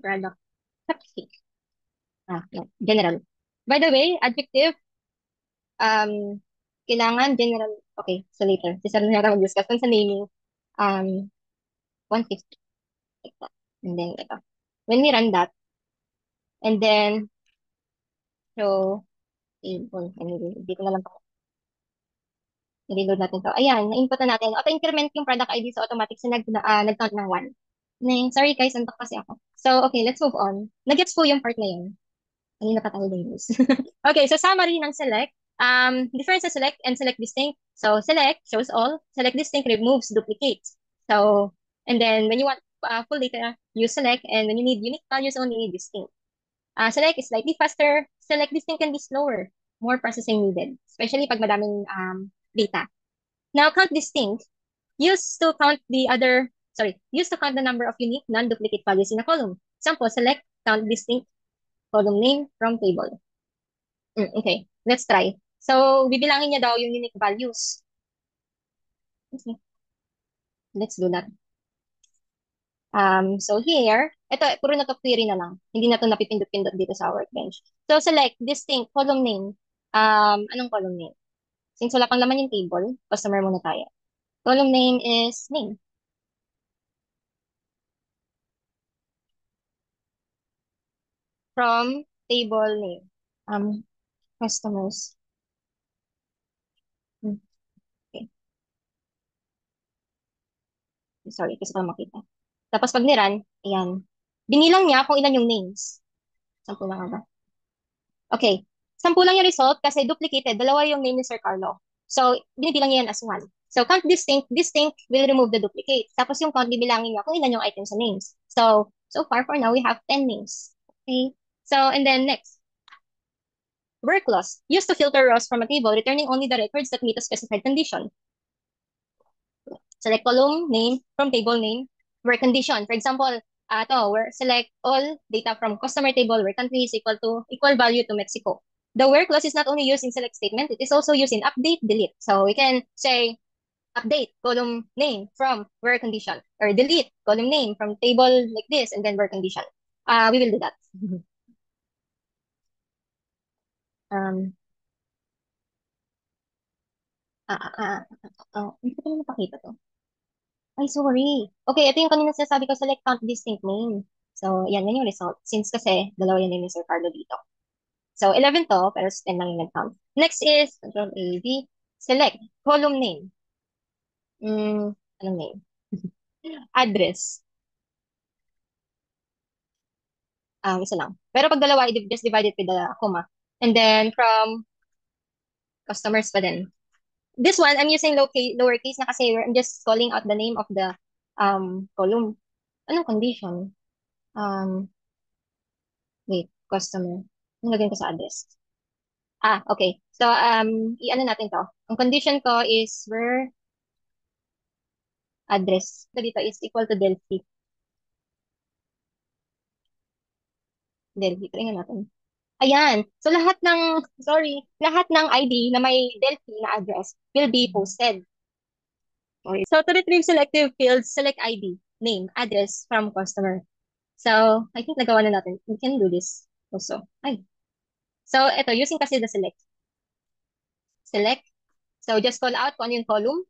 product. Toxic. No, general. By the way, adjective, kailangan general. Okay, so later. Si Sir na natin mag-discuss sa naming, 150. Like that. And then, ito. When we run that, and then, so, table, anyway, dito na lang pa. I-reload natin to. Ayan, na-input na natin. Auto-increment yung product ID sa automatic sa nag-count ng 1. Sorry guys, antok kasi ako. So, okay, let's move on. Nag-gets po yung part na yun. Kanina pa tayo Dennis. Okay, so summary ng select. Difference sa select and select distinct. So select shows all, select distinct removes duplicates. So, and then when you want full data, use select, and when you need unique values only, need distinct. Select is slightly faster, select distinct can be slower, more processing needed, especially pag madaming data. Now count distinct, used to count the number of unique non-duplicate values in a column. Example, select count distinct column name from table. Okay, let's try. So, bibilangin niya daw yung unique values. Okay, let's do that. So here, ito, puro na to query na lang. Hindi na to napipindot-pindot dito sa workbench. So, select distinct column name. Anong column name? Since wala pang laman yung table, customer muna tayo. Column name is name. From table name. Customers. Okay. Sorry, kasi pa makita. Tapos pag niran, ayan. Binilang niya kung ilan yung names. Sampu lang ba? Okay. Sampu lang yung result kasi duplicated. Dalawa yung name ni Sir Carlo. So, binibilang niya yan as one. So, count distinct. Distinct will remove the duplicate. Tapos yung count, bibilangin niya kung ilan yung items sa names. So far for now, we have 10 names. Okay. So, and then next. Work clause. Used to filter rows from a table, returning only the records that meet a specified condition. Select column name from table name, where condition. For example, where select all data from customer table where country is equal value to Mexico. The where clause is not only used in select statement, it is also used in update, delete. So we can say update column name from where condition or delete column name from table like this and then where condition. We will do that. um, hindi ko na napakita to. Ay, sorry. Okay, ito yung kanina sinasabi ko, select count distinct name. So, yan yung result. Since kasi, dalawa yan ni Sir Carlo dito. So, 11 to, pero 10 lang yung nag-count. Next is, Control A, B, select column name. Anong name? Address. Isa lang. Pero pag dalawa, just divide it with the comma. And then, from customers pa din. This one, I'm using lowercase na kasi I'm just calling out the name of the column. Anong condition? Wait, customer. Ang lagyan ko sa address. Okay. So, i-ano natin to. Ang condition ko is where address. So, dito is equal to Delphi. Delphi. Tingnan natin. Ayan. So, lahat ng ID na may Delphi na address will be posted. Okay. So, to retrieve selective fields, select ID, name, address from customer. So, I think nagawa na natin. We can do this also. So, ito, using kasi the select. Select. So, just call out kung ano yung column,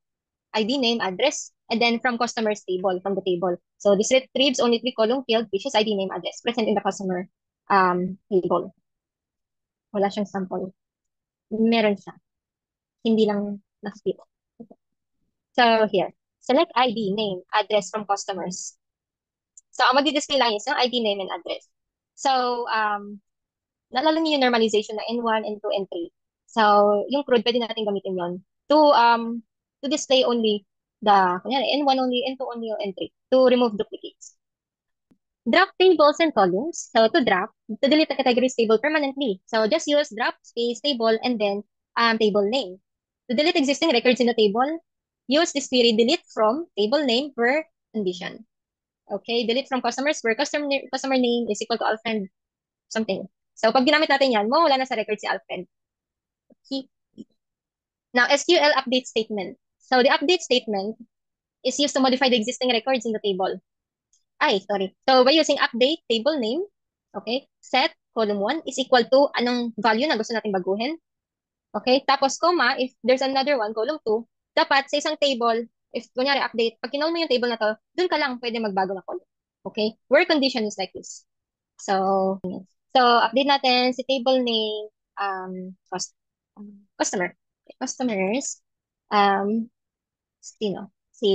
ID, name, address, and then from customer's table, from the table. So this retrieves only three column field, which is ID, name, address, present in the customer table. Wala siyang sample. Meron siya. Hindi lang nakikita. So here, select ID, name, address from customers. So ang madi-display lang is yung ID, name, and address. So, naalala niyo yung normalization na N1, N2, N3. So, yung CRUD, pwede natin gamitin yon to display only kunyari, N1 only, N2 only, or N3 to remove duplicates. Drop tables and columns. So, to delete the categories table permanently. So, just use drop space table and then table name. To delete existing records in the table, use this query delete from table name per condition. Okay, delete from customers where customer name is equal to Alfred something. So, pag ginamit natin yan, mawala na sa record si Alfred. Okay. Now, SQL update statement. So, the update statement is used to modify the existing records in the table. So, by using update table name, okay, set column 1 is equal to anong value na gusto natin baguhin. Okay, tapos comma, if there's another one, column 2, dapat sa isang table, if kunyari update, pag kinol mo yung table na to, dun ka lang pwede magbago na column. Okay, where condition is like this. So, update natin si table name, customer. Customers, sino? Si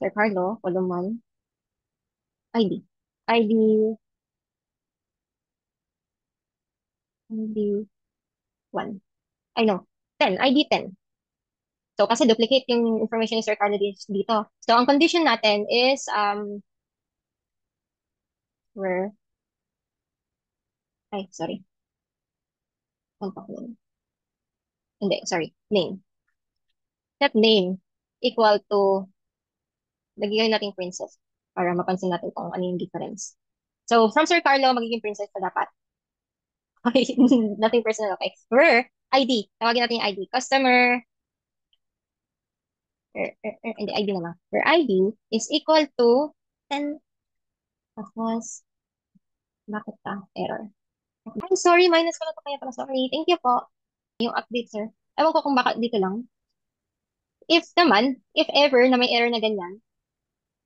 Sir Carlo, column 1, ID. ID, ID 1. I know. 10. ID 10. So, kasi duplicate yung information ni Sir Carlo dito. So, ang condition natin is, where, ay, sorry. Contact name. Hindi, sorry. Name. Set name equal to, lagyan natin princess para mapansin natin kung ano yung difference. So, from Sir Carlo, magiging princess pa dapat. Okay, nothing personal, okay. Where, ID. Tawagin natin yung ID. Customer, hindi, ID na lang. Where ID is equal to 10. Tapos, bakit pa? Error. I'm sorry, minus ko na to kaya pala. Sorry. Thank you po. Yung update, sir. Ewan ko kung baka dito lang. If naman, if ever na may error na ganyan,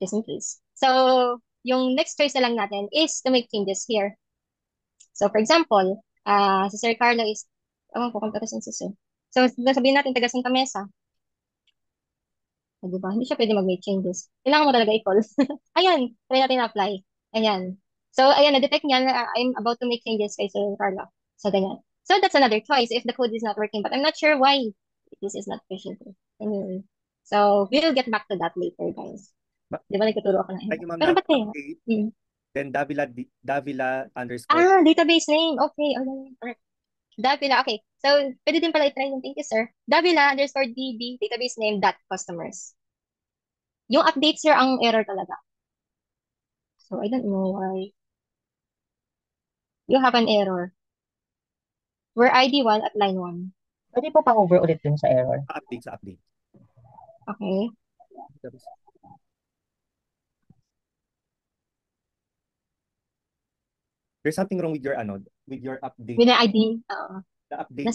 just in case. So, yung next choice na lang natin is to make changes here. So, for example, si Sir Carlo is, ewan ko kung taga si Sir. So, sabihin natin taga Santa Mesa. O, diba? Hindi siya pwede mag-make changes. Kailangan mo talaga i-call. Ayan, try natin na-apply. Ayan. So, ayan, na-detect niya na I'm about to make changes kay Sir Carlo. So, ganyan. So, that's another choice if the code is not working. But I'm not sure why this is not pushing through. Anyway. So, we'll get back to that later, guys. Ma- Di ba nagtuturo ako ng Thank you, iba? ma'am, Pero na ba't kaya? update. Hmm. Then Davila underscore. Database name. Okay. Correct. Davila. Okay. So, pwede din pala i-try yung thank you, sir. Davila underscore DB database name dot customers. Yung update, sir, ang error talaga. So, I don't know why. You have an error. Where ID 1 at line 1. Pwede po pang-over ulit dun sa error. Sa update. Okay. There's something wrong with your update. With the ID. The update.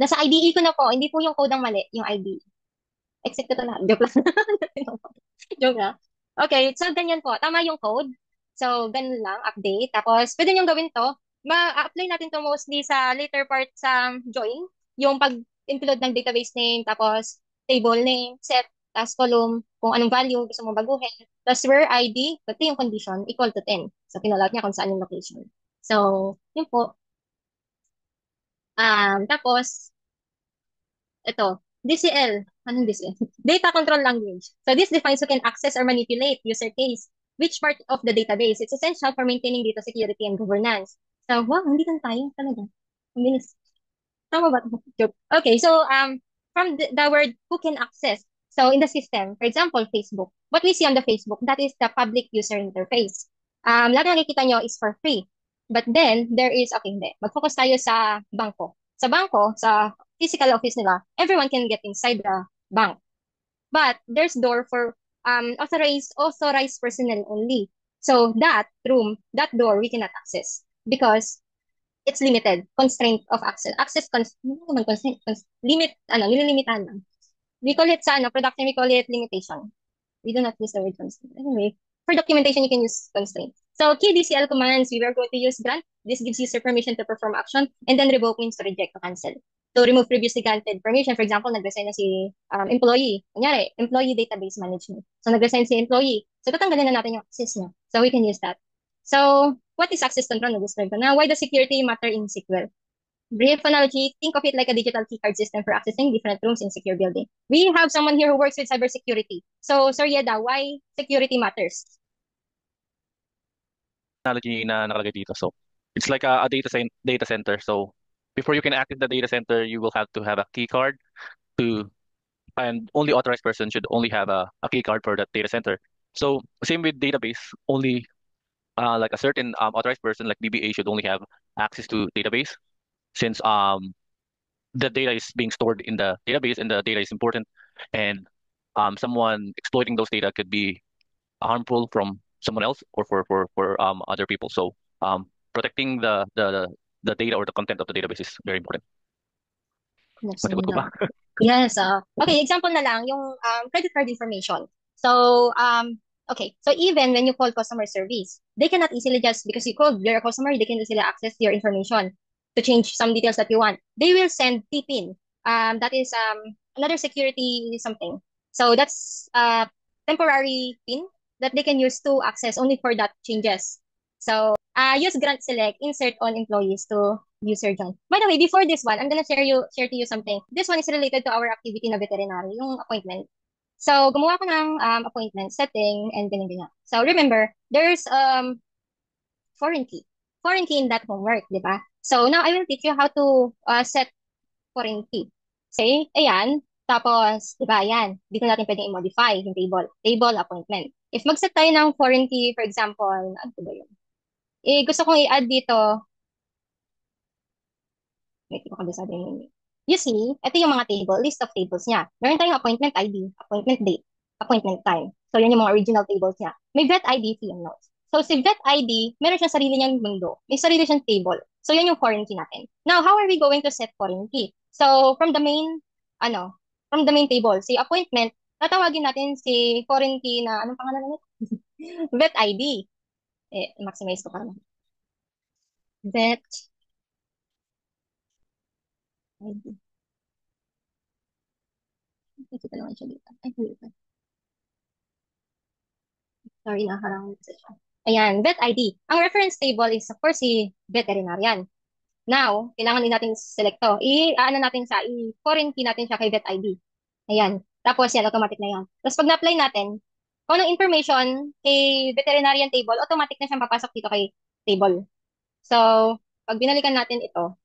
Nasa IDE ko na po. Hindi po yung code ang mali. Yung ID. Except ko to lahat. Joke lang. Joke lang. Okay. So, ganyan po. Tama yung code. So, ganun lang. Update. Tapos, pwede nyo gawin to. Ma-apply natin to mostly sa later part sa join. Yung pag-include ng database name. Tapos, table name, set, tapos column, kung anong value gusto mo baguhin. Tapos, where ID, pati yung condition, equal to 10. So, pinalot niya kung saan yung location. So, yun po. Tapos, ito, DCL. Anong DCL? Data Control Language. So this defines who can access or manipulate user case, which part of the database. It's essential for maintaining data security and governance. So, wow, hindi lang tayo talaga. Ang bilis. Tama ba? Joke. Okay, so from the word who can access. So in the system, for example, Facebook. What we see on the Facebook, that is the public user interface. Lahat na nakikita nyo is for free. But then, there is, okay, hindi. Mag-focus tayo sa bangko. Sa bangko, sa physical office nila, everyone can get inside the bank. But there's door for authorized personnel only. So that room, that door, we cannot access because it's limited, constraint of access. Hindi naman constraint, limit, nililimitahan lang. We call it sa production, we call it limitation. We do not use the word constraint. Anyway, for documentation, you can use constraint. So, key DCL commands, we were going to use grant. This gives user permission to perform action, and then revoke means to reject or cancel. So, remove previously granted permission. For example, nag-resign na si employee. Kunyari, employee database management. So, nag-resign si employee. So, tatanggalin na natin yung access niya. So, we can use that. So, what is access control? Nag-describe ko na. Why does security matter in SQL? Brief analogy, think of it like a digital keycard system for accessing different rooms in secure building. We have someone here who works with cybersecurity. So, Sir Yeda, why security matters? Analogy na nakalagay dito. So, it's like a data center. So, before you can access the data center, you will have to have a key card and only authorized person should only have a key card for that data center. So, same with database, only like a certain authorized person like DBA should only have access to database since the data is being stored in the database and the data is important and someone exploiting those data could be harmful from someone else or for other people. So protecting the data or the content of the database is very important. Masigot ko ba? Yes. Okay, example na lang, yung credit card information. So, okay. So, even when you call customer service, they cannot easily just, because you called, you're a customer, they can easily access your information to change some details that you want. They will send PPIN. That is another security something. So, that's temporary PIN that they can use to access only for that changes. So, use grant select, insert on employees to user John. By the way, before this one, I'm gonna share to you something. This one is related to our activity na veterinary, yung appointment. So, gumawa ko ng appointment setting and ganyan. So, remember, there's foreign key. Foreign key in that homework, di ba? So, now I will teach you how to set foreign key. Say, ayan, tapos, di ba, ayan, dito natin pwedeng i-modify yung table. Table appointment. If mag-set tayo ng foreign key, for example, ano ba yun? Gusto kong i-add dito, wait, baka ba sabi yun? You see, ito yung mga table, list of tables niya. Meron tayong appointment ID, appointment date, appointment time. So, yan yung mga original tables niya. May vet ID, field notes. So, si vet ID, meron siyang sarili niyang mundo. May sarili siyang table. So, yan yung foreign key natin. Now, how are we going to set foreign key? So, from the main, from the main table, si appointment, tatawagin natin si foreign key na, anong pangalan nito? Vet ID. Maximize ko pa. Vet ID. Nakikita naman siya dito. Ay, hindi pa. Sorry, nakaharang sa siya. Ayan, vet ID. Ang reference table is, of course, si veterinarian. Now, kailangan din natin select to. I-ano natin sa, i-foreign key natin siya kay vet ID. Ayan. Tapos yan, automatic na yan. Tapos pag na-apply natin, kung anong information kay veterinarian table, automatic na siyang papasok dito kay table. So, pag binalikan natin ito,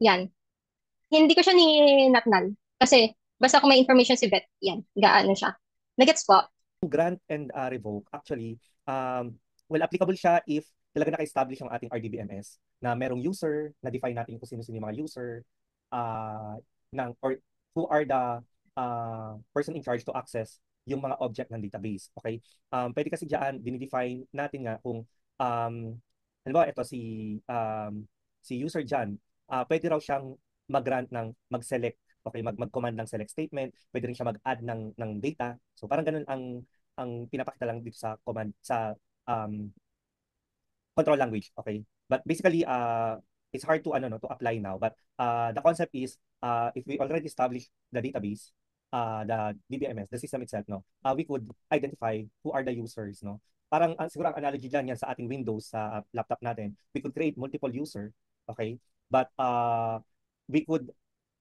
yan. Hindi ko siya ni-natnal. Kasi, basta kung may information si vet, yan, gaano siya. Nagets po? Grant and revoke, actually, well, applicable siya if talaga naka-establish yung ating RDBMS na merong user, na-define natin kung sino-sino yung mga user, or who are the person in charge to access yung mga object ng database. Okay? Pwede kasi diyan, dinidefine natin nga kung, halimbawa, ito si user dyan, pwede raw siyang mag-grant ng, mag-select, okay, mag-command ng select statement, pwede rin siya mag-add ng data. So parang ganun ang pinapakita lang dito sa command sa control language, okay? But basically it's hard to to apply now, but the concept is if we already established the database, the DBMS, the system itself, no, we could identify who are the users, no. Parang siguro ang analogy diyan yan sa ating Windows sa laptop natin, we could create multiple user, okay? But we could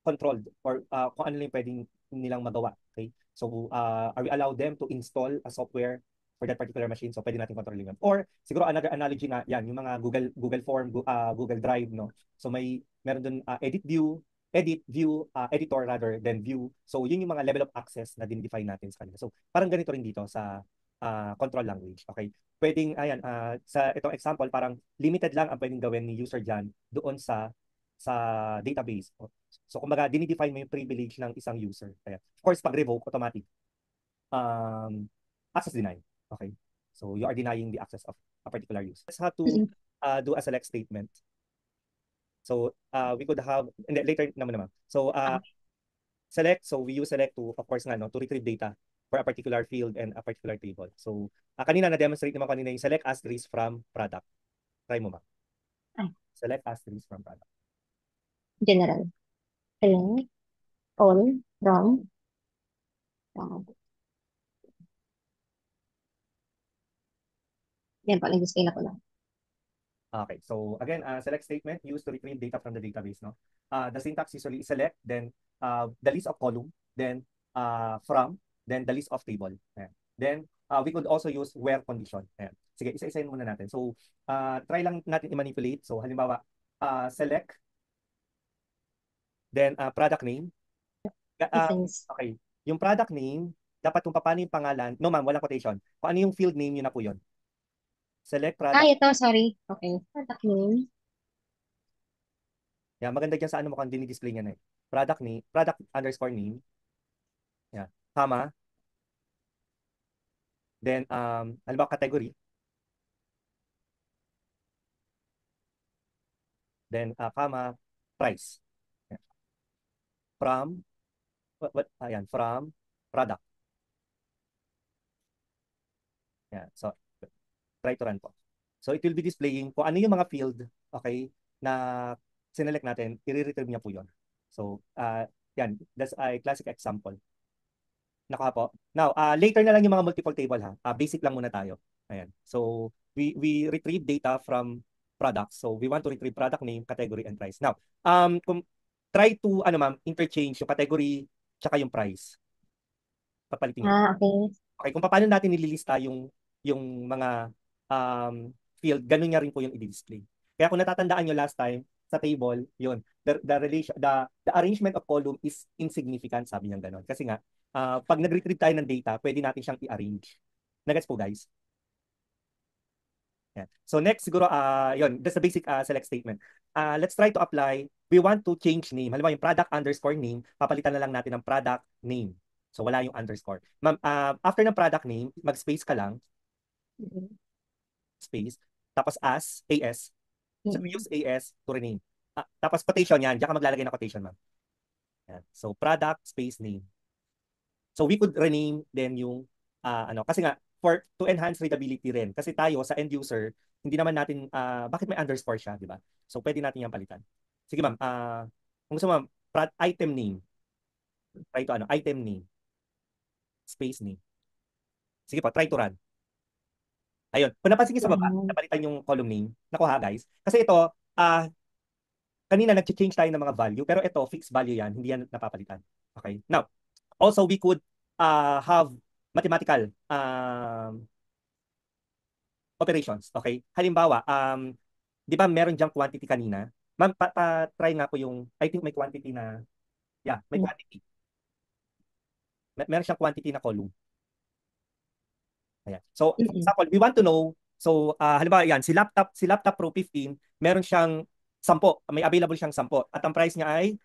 control or kung ano lang pwedeng nilang magawa, okay? So are we allow them to install a software for that particular machine? So pwede natin controlling yan. Or siguro another analogy nga yan, yung mga Google Form, Google Drive, no. So meron dun edit view, editor rather than view. So yun yung mga level of access na dinidefine natin sa kanila. So parang ganito rin dito sa control language, okay? Pwedeng ayan sa itong example parang limited lang ang pwedeng gawin ni user diyan doon sa database. So kumbaga dinidefine mo yung privilege ng isang user. Kaya of course pag revoke automatic access denied. Okay? So you are denying the access of a particular user. Let's have to do a select statement. So we could have later naman. So select, so we use select to of course nga no to retrieve data for a particular field and a particular table. So kanina na-demonstrate naman kanina yung select asterisk from product. Try mo ba? Select asterisk from product. General. Select all from yan po, nag-display na ko lang. Okay, so again, select statement used to retrieve data from the database, no? The syntax usually is select, then the list of column, then from, then the list of table. Ayan. Then we could also use where condition. Ayan. Sige, isa-isahin muna natin. So try lang natin i-manipulate. So halimbawa, select, then product name. Okay, yung product name, dapat kung paano yung pangalan, no ma'am, walang quotation. Kung ano yung field name, yun na po yun. Select product. Ito, sorry. Okay. Product name. Yeah, maganda dyan sa ano mukhang dinidisplay niya na eh. Product name, product underscore name. Yeah, comma. Then, halimbawa category. Then, comma, price. Yeah. From, ayan, from product. Yeah, so, try to run po. So, it will be displaying kung ano yung mga field, okay, na sinelect natin, i-retrieve niya po yun. So, yan, that's a classic example. Nakuha po. Now, later na lang yung mga multiple table ha. Basic lang muna tayo. Ayan. So, we retrieve data from products. So we want to retrieve product name, category, and price. Now, try to ma'am, interchange yung category tsaka yung price. Papalitin niyo. Okay. Okay, kung paano natin nililista yung mga field, ganun nga rin po yung i-display. Kaya kung natatandaan nyo last time sa table, yun, the arrangement of column is insignificant, sabi niya ganun. Kasi nga, pag nag-retrieve tayo ng data, pwede natin siyang i-arrange. Nagets po, guys? Yeah. So next siguro yun, that's the basic select statement. Let's try to apply. We want to change name. Halimbawa yung product underscore name, papalitan na lang natin ng product name. So wala yung underscore. Ma'am, after ng product name, mag-space ka lang. Space. Tapos AS. So we use AS to rename. Tapos quotation yan. Diyan ka maglalagay ng quotation, ma'am. Yan. So product space name. So we could rename then yung kasi nga to enhance readability rin. Kasi tayo sa end user, hindi naman natin bakit may underscore siya, di ba? So pwede natin yan palitan. Sige ma'am, kung gusto ma'am, item name. Try to item name. Space name. Sige po, try to run. Ayun. Kung napansin niyo sa baba, napalitan yung column name. Nakuha guys. Kasi ito, kanina nag-change tayo ng mga value, pero ito, fixed value yan. Hindi yan napapalitan. Okay. Now, also we could have mathematical operations. Okay. Halimbawa, di ba meron diyang quantity kanina? Ma'am, try nga po yung, I think may quantity na, yeah, may quantity. Meron siyang quantity na column. Ayan. So, for example, we want to know, so halimbawa yan, si laptop Pro 15, meron siyang 10, may available siyang 10 at ang price niya ay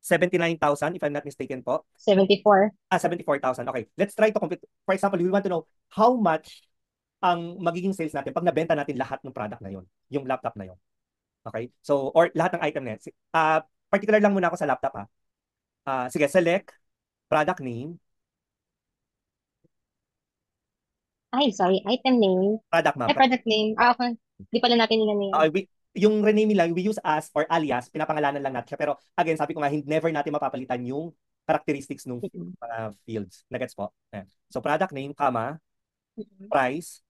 79,000 if I'm not mistaken po. 74. 74,000. Okay. Let's try to compute. For example, we want to know how much ang magiging sales natin pag nabenta natin lahat ng product na yon, yung laptop na yon. Okay? So, or lahat ng item na yan. Particular lang muna ako sa laptop ha. Sige, select product name. Ay, sorry. Item name. Product, ma'am. Product name. Okay. Di pala natin yun. Yung rename nila, we use as or alias, pinapangalanan lang natin siya. Pero again, sabi ko nga, never natin mapapalitan yung characteristics ng mga fields. Nagets po? Ayan. So, product name, comma, price,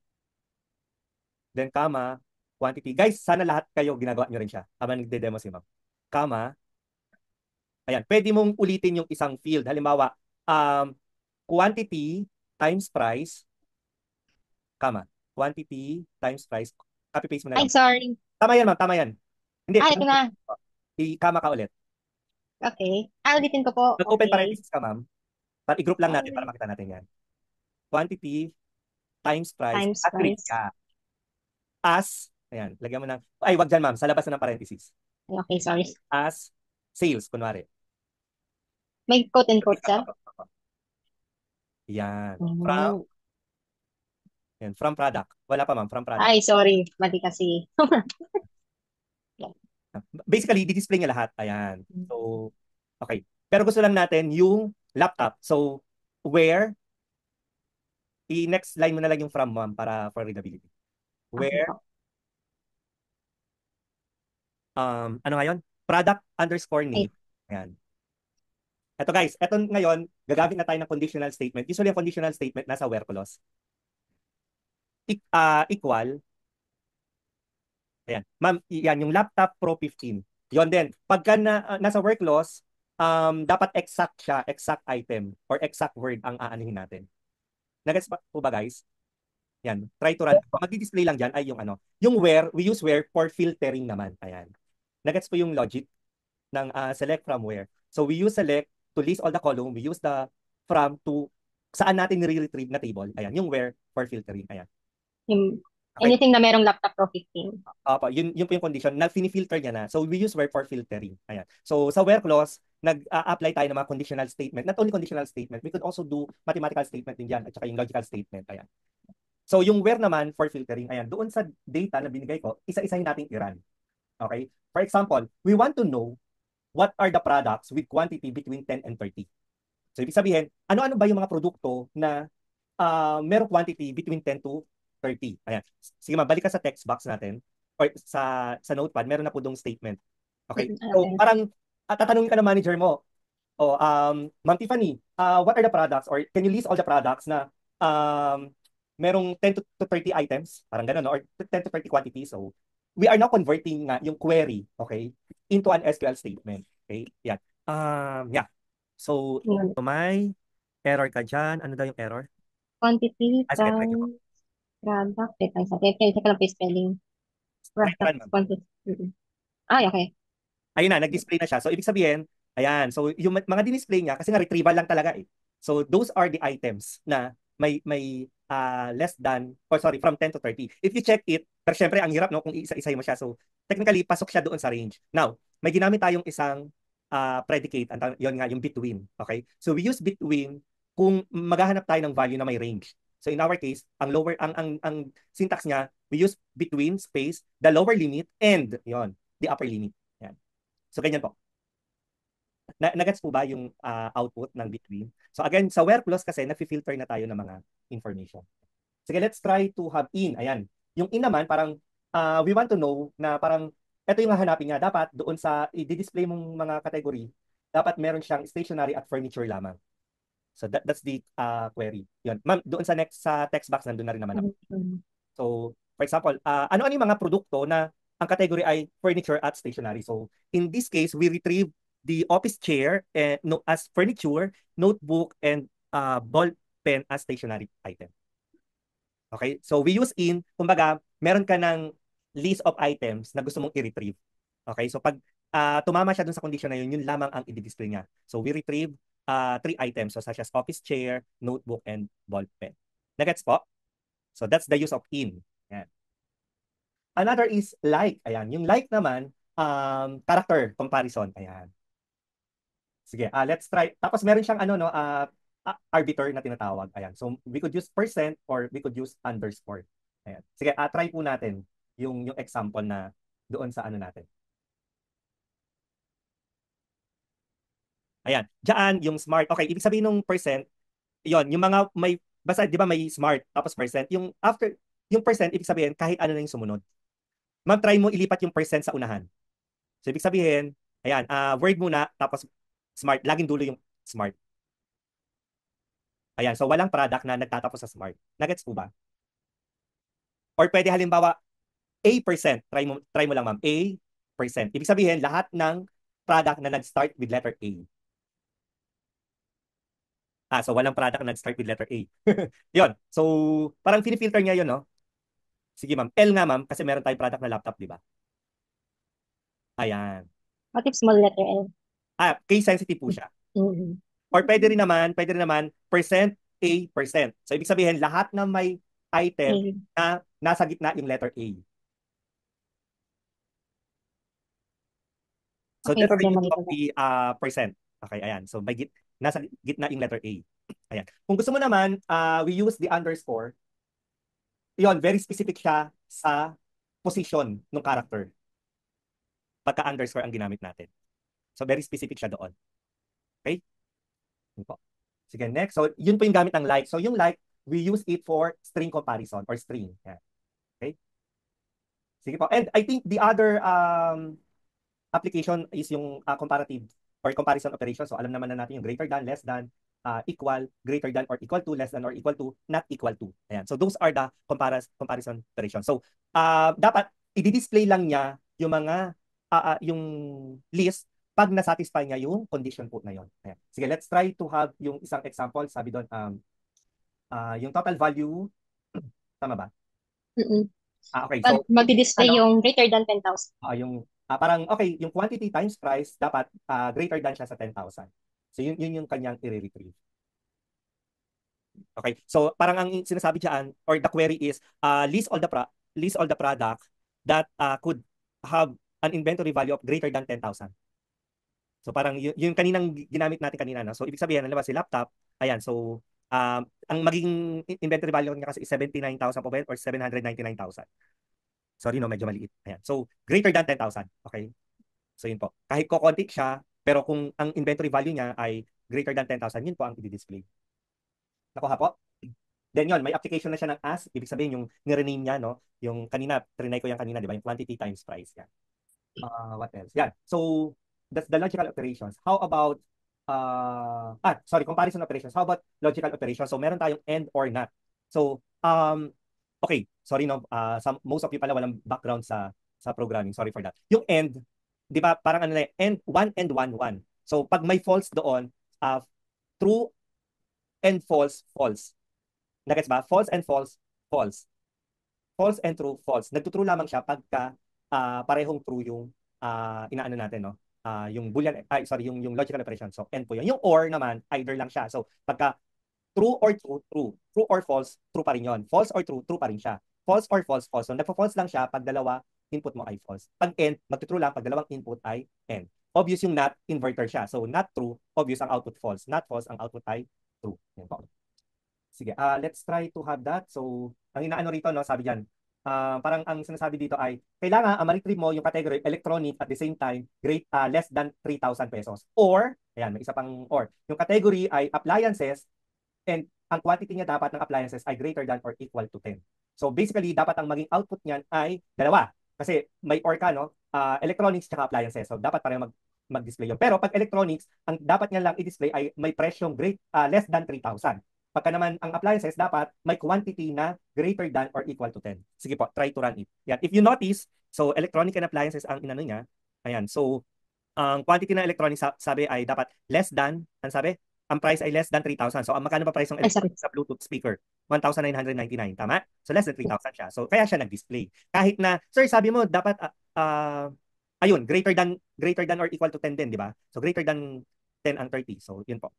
then comma, quantity. Guys, sana lahat kayo ginagawa nyo rin siya habang nagde-demo si ma'am. Comma, ayan, pwede mong ulitin yung isang field. Halimbawa, quantity times price, comma, quantity times price. Copy-paste mo na lang. Ay, sorry. Tama yan, ma'am. Tama yan. Hindi. Ito na. I-comma ka ulit. Okay. Ulitin ko po. Mag-open Okay. parenthesis ka, ma'am. I-group lang natin para makita natin yan. Quantity times price. At rate ka. As, ayan, lagyan mo ng, ay, wag dyan, ma'am. Sa labas na ng parenthesis. Okay, sorry. As sales, kunwari. May quote and quote, sir? Yan. From product. Wala pa, ma'am. From product. Ay, sorry. Mali kasi. Basically, di-display niya lahat. Ayan. So, okay. Pero gusto lang natin yung laptop. So, where? I-next line mo na lang yung from, ma'am, para for readability. Where? Ano nga yun? Product underscore name. Ayan. Ito guys, ito ngayon, gagamit na tayo ng conditional statement. Usually, ang conditional statement nasa where clause. Equal. Ayan. Ma'am, yan, yung laptop Pro 15. Yon din. Pagka nasa work clause, dapat exact siya, exact item, or exact word ang aanihin natin. Nagets po ba guys? Yan. Try to run. Mag-display lang dyan ay yung yung where, we use where for filtering naman. Ayan. Nagets po yung logic ng select from where. So we use select to list all the column. We use the from to saan natin nire-retrieve na table. Ayan. Yung where for filtering. Ayan. Anything na merong laptop Pro 15. Yun po yung condition na fini-filter niya na. So we use where for filtering. Ayan. So sa where clause, nag-apply tayo ng mga conditional statement. Not only conditional statement, we could also do mathematical statement din dyan at saka yung logical statement. Ayan. So yung where naman for filtering, ayan, doon sa data na binigay ko, isa-isahin natin i-run. Okay? For example, we want to know what are the products with quantity between 10 and 30. So ibig sabihin, ano-ano ba yung mga produkto na merong quantity between 10 to 30. Ayan. Sige ma'am, balik ka sa text box natin or sa notepad, meron na po dong statement. Okay? So parang tatanungin ka ng manager mo, Ma'am Tiffany, what are the products or can you list all the products na merong 10 to 30 items, parang gano'n, no? Or 10 to 30 quantities. So, we are now converting nga yung query, okay, into an SQL statement. Okay? Yan. Yeah. So, Yun. may error ka dyan. Ano daw yung error? Quantity, Sige, try nyo po. price, product. Wait, lang, teka lang po yung spelling. Try Product, ma'am. quantity. Ay, okay. Ayun na, nag-display na siya. So, ibig sabihin, ayan. So, yung mga din-display niya, kasi nga retrieval lang talaga eh. So, those are the items na may less than, or sorry, from 10 to 30. If you check it, pero syempre, ang hirap, no, kung iisa-isahin mo siya. So, technically, pasok siya doon sa range. Now, may ginamit tayong isang predicate, yun nga, yung between. Okay? So, we use between kung maghahanap tayo ng value na may range. So, in our case, ang syntax niya, we use between space, the lower limit, and, yon the upper limit. Yan. So, ganyan po. Nagets po ba yung output ng between? So, again, sa where clause kasi, nag-filter na tayo ng mga information. Sige, let's try to have in. Ayan. Yung in naman, parang we want to know na parang ito yung hahanapin niya. Dapat doon sa i-display mong mga category, dapat meron siyang stationery at furniture lamang. So, that's the query. Yun. Ma'am, doon sa text box, nandun na rin naman ako. So, for example, ano-ano yung mga produkto na ang category ay furniture at stationery. So, in this case, we retrieve the office chair as furniture, notebook, and ball pen as stationery item. Okay? So, we use in, kumbaga, meron ka ng list of items na gusto mong i-retrieve. Okay? So, pag tumama siya dun sa condition na yun lamang ang i-display niya. So, we retrieve 3 items, so such as office chair, notebook, and ball pen. Nagets po? So, that's the use of in. Yan. Another is like. Ayan. Yung like naman, character comparison. Ayan. Sige, let's try. Tapos meron siyang ano, no, arbiter na tinatawag. Ayan. So, we could use percent or we could use underscore. Ayan. Sige, try po natin yung example na doon sa ano natin. Ayan. Diyan, yung smart. Okay, ibig sabihin ng percent, yon yung mga may, basta di ba may smart, tapos percent. Yung after, yung percent, ibig sabihin, kahit ano na yung sumunod. Ma'am, try mo ilipat yung percent sa unahan. So, ibig sabihin, ayan, word muna, tapos smart. Laging dulo yung smart. Ayan, so walang product na nagtatapos sa smart. Nagets po ba? Or pwede halimbawa, A percent. Try mo lang, ma'am. A percent. Ibig sabihin, lahat ng product na nag-start with letter A. So walang product na nag-start with letter A. Yon. So, parang pinifilter niya yun, no? Sige, ma'am. L nga, ma'am, kasi meron tayong product na laptop, di ba? Ayan. What if small letter L? Case sensitive po siya. Mm-hmm. Or pwede rin naman, percent A percent. So, ibig sabihin, lahat na may item na nasa gitna yung letter A. So, okay, that's the problema use dito of the percent. Okay, ayan. So, nasa gitna yung letter A. Ayan. Kung gusto mo naman, we use the underscore. Yon, very specific siya sa position ng character. Pagka underscore ang ginamit natin. So, very specific siya doon. Okay? Yun po. Sige, next. So, yun po yung gamit ng like. So, yung like, we use it for string comparison or string. Yan. Okay? Sige po. And I think the other application is yung comparative or comparison operation. So, alam naman na natin yung greater than, less than, equal, greater than or equal to, less than or equal to, not equal to. Ayan. So, those are the comparison operations. So, dapat i-display lang niya yung mga yung list pag na-satisfy niya yung condition po na yun. Ayan. Sige, let's try to have yung isang example. Sabi doon, yung total value, tama ba? Mm-mm. Okay, Pag so, mag-display ano? yung greater than 10,000. Parang, okay, yung quantity times price, dapat greater than siya sa 10,000. So, yun yung kanyang i-retrieve. Okay, so parang ang sinasabi diyan or the query is list all the product that could have an inventory value of greater than 10,000. So parang yung kaninang ginamit natin kanina, no? So ibig sabihin, halimbawa si laptop, ayan, so ang maging inventory value niya kasi is 79,000 po ba or 799,000. Sorry, no, medyo maliit. Ayan. So greater than 10,000. Okay? So yun po. Kahit kokonti siya, pero kung ang inventory value niya ay greater than 10,000, yun po ang i-display. Nakuha po? Then yun, may application na siya ng as. Ibig sabihin yung nirename niya, no? Yung kanina, trinay ko yan kanina, di ba? Yung quantity times price. Yan. What else? Yan. So, that's the logical operations. How about, comparison operations. How about logical operations? So, meron tayong and or not. So, Okay, sorry no, most of you pala walang background sa programming. Sorry for that. Yung end, 'di ba? Parang ano na end 1 and 1 1. So pag may false doon, true and false false. Nagets ba? False and false false. False and true false. Nagtutrue lamang siya pagka parehong true yung inaano natin no. Yung boolean yung logical operation. So end po 'yun. Yung or naman either lang siya. So pagka true or true, true. True or false, true pa rin yun. False or true, true pa rin siya. False or false, false. So, nagpa-false lang siya pag dalawa input mo ay false. Pag end, magtutrue lang pag dalawang input ay end. Obvious yung not, inverter siya. So, not true, obvious ang output false. Not false, ang output ay true. Yan po. Sige, let's try to have that. So, ang inaano rito, no, sabi diyan, parang ang sinasabi dito ay, kailangan ma-retrieve mo yung category electronic at the same time, less than 3,000 pesos. Or, ayan, may isa pang or. Yung category ay appliances and ang quantity niya dapat ng appliances ay greater than or equal to 10. So basically, dapat ang maging output niyan ay dalawa. Kasi may or ka, no? Electronics tsaka appliances. So dapat pareho mag-display yun. Pero pag electronics, ang dapat niya lang i-display ay may presyong less than 3,000. Pagka naman ang appliances, dapat may quantity na greater than or equal to 10. Sige po, try to run it. Yan. If you notice, so electronic and appliances ang inano niya. Ayan. So, ang quantity ng electronics sabi ay dapat less than, ang sabi? Ang price ay less than 3,000. So, ang magkano ba price ng electronics sa Bluetooth speaker? 1,999, tama? So, less than 3,000 siya. So, kaya siya nag-display. Kahit na, sir, sabi mo, dapat, ayun, greater than or equal to 10 din, di ba? So, greater than 10 ang 30. So, yun po.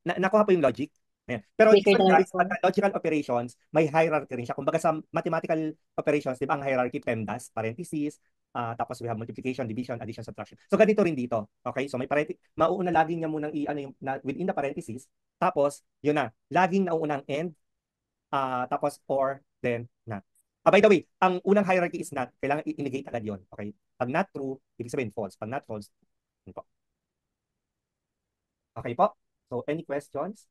Nakuha po yung logic. Ayan. Pero guys, pag logical operations, may hierarchy rin siya. Kumbaga sa mathematical operations, di ba ang hierarchy PEMDAS, parentheses, tapos we have multiplication, division, addition, subtraction. So ganito rin dito. Okay? So may mauuna laging niya munang yung within the parentheses, tapos yun na, laging nauunang end, tapos or, then not. By the way, ang unang hierarchy is not, kailangan i-negate agad yun. Okay? Pag not true, ibig sabihin false. Pag not false, yun po. Okay po? So any questions?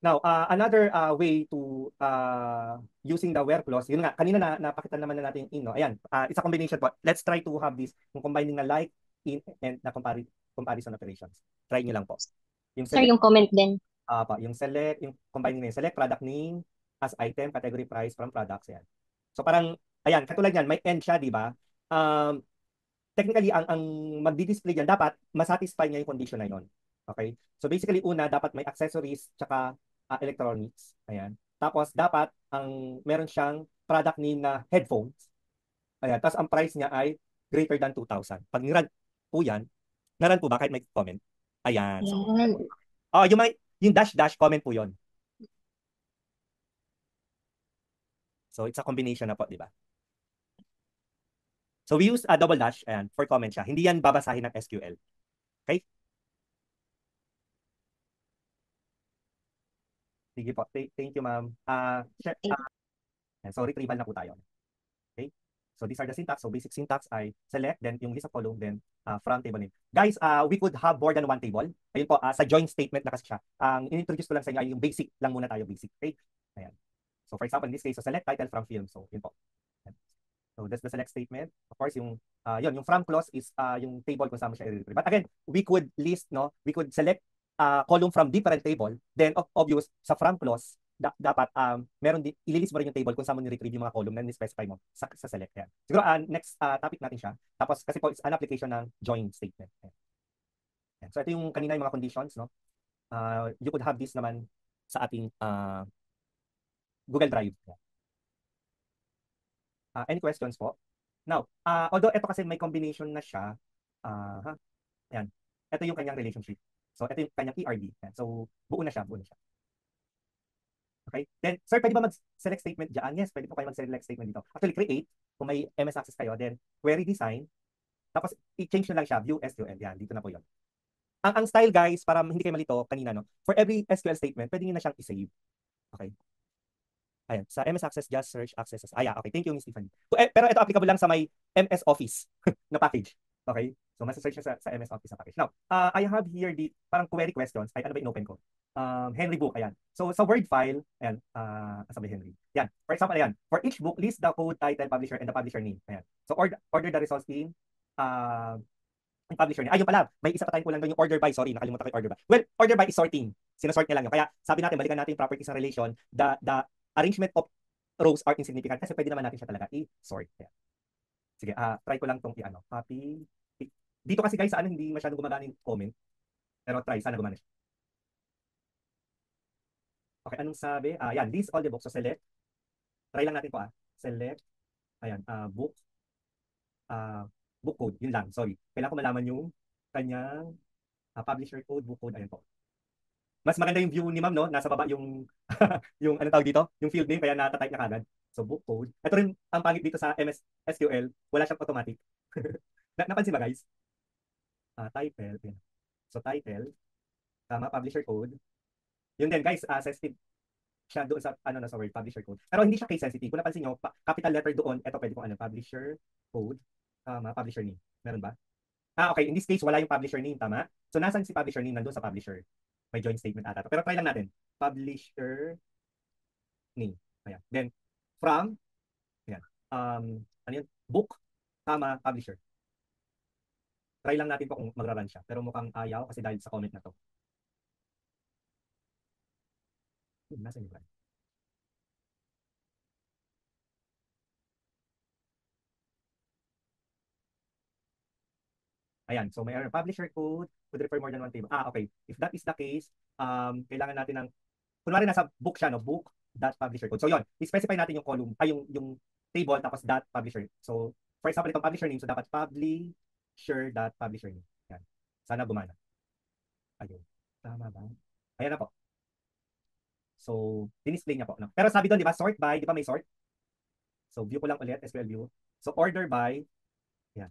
Now, another way to using the where clause, yun nga, kanina napakita naman na natin yung in, no? Ayan, it's a combination po. Let's try to have this, yung combining na like, in, and na comparison operations. Try nyo lang po. Yung sir, yung comment din. Yung select, yung combining na yung select product name as item, category price from products, yan. So parang, ayan, katulad yan, may end siya, di ba? Technically, ang magdi-display yan, dapat masatisfy niya yung condition na yun. Okay? So basically, una, dapat may accessories, tsaka electronics. Ayan. Tapos dapat meron siyang product name na headphones. Ayan. Tapos ang price niya ay greater than 2,000. Pag nirun po yan, naran po ba kahit may comment? Ayan. So, yung dash comment po yon. So it's a combination na po, di ba? So we use a double dash ayan, for comment siya. Hindi yan babasahin ng SQL. Okay? Sige po. Thank you, ma'am. So, retrieval na po tayo. Okay? So, these are the syntax. So, basic syntax ay select, then yung list of column, then from table name. Guys, we could have more than one table. Ayun po, sa join statement na kasi siya. In-introduce ko lang sa inyo ay yung basic lang muna tayo, basic. Okay? Ayan. So, for example, in this case, so select title from film. So, yun po. Ayan. So, that's the select statement. Of course, yung from clause is yung table kung saan mo siya i-retrieve. But again, we could list, no? We could select column from different table, then obvious sa from clause dapat meron din ililist mo rin yung table kung saan mo ni-retrieve yung mga column na ni-specify mo sa select yan. Siguro next topic natin siya. Tapos kasi po it's an application ng join statement. Yan. So ito yung kanina yung mga conditions, no? You could have this naman sa ating Google Drive. Any questions po? Now, although ito kasi may combination na siya, yan. Ito yung kanyang relationship. So, ito yung kanyang ERD. So, buo na siya. Okay? Then, sir, pwede ba mag-select statement dyan? Yes, pwede po kayo mag-select statement dito. Actually, create. Kung may MS Access kayo, then query design. Tapos, i-change nyo lang siya. View SQL. Yan, dito na po yun. Ang style, guys, para hindi kayo malito, kanina, no? For every SQL statement, pwede nyo na siyang i-save. Okay? Ayan. Sa MS Access, just search accesses. Okay. Thank you, Ms. Tiffany. So, pero ito applicable lang sa may MS Office na package. Okay? So, masa-search na sa MS Office na package. Now, I have here parang query questions. Ay, ano ba in-open ko? Henry book, ayan. So, sa Word file, ayan, sabi Henry. Yan. For example, ayan. For each book, list the code, title, publisher, and the publisher name. Ayan. So, order the results in publisher name. Ayun pala, may isa pa tayong kulang doon yung order by. Sorry, nakalimutan ko yung order by. Well, order by is sorting. Sinasort niya lang yun. Kaya, sabi natin, balikan natin yung properties ng relation. The arrangement of rows are insignificant kasi pwede naman natin siya talaga i-sort. Ayan. Sige, try ko lang tong i-ano, copy. Dito kasi guys, sa ano, hindi masyadong gumagana yung comment. Pero try, sana gumana siya. Okay, anong sabi? Yan, list all the books. So select. Try lang natin po Select. Ayan, book code. Yun lang, sorry. Kailangan ko malaman yung kanyang publisher code, book code. Ayan po. Mas maganda yung view ni ma'am, no? Nasa baba yung, yung ano tawag dito? Yung field name, kaya natatype niya kagad. So, book code. Ito rin ang pangit dito sa MS SQL. Wala siyang automatic. Napansin ba, guys? Title. Ayan. So, title. Publisher code. Yun din, guys. Sensitive siya doon sa, ano na, sa word, publisher code. Pero hindi siya case sensitive. Kung napansin nyo, capital letter doon, ito pwede kong publisher code, publisher name. Meron ba? Okay. In this case, wala yung publisher name, tama? So, nasan si publisher name? Nandun sa publisher. May joint statement ata. Pero try lang natin. Publisher name. Ayan. Then, from, ayan. Ano yun? Book, publisher. Try lang natin po kung magra-run siya. Pero mukhang ayaw kasi dahil sa comment na to. Nasa yung run? Ayan, so may error. Publisher code would refer more than one table. Okay. If that is the case, kailangan natin ng, kunwari nasa book siya, no? Book, dot publisher code. So yon, i-specify natin yung column, yung table, tapos dot publisher. So, for example, itong publisher name, so dapat publisher dot publisher name. Yan. Sana gumana. Ayun. Tama ba? Ayan na po. So, dinisplay niya po. No? Pero sabi doon, di ba, sort by, di ba may sort? So, view ko lang ulit, SQL view. So, order by, yan.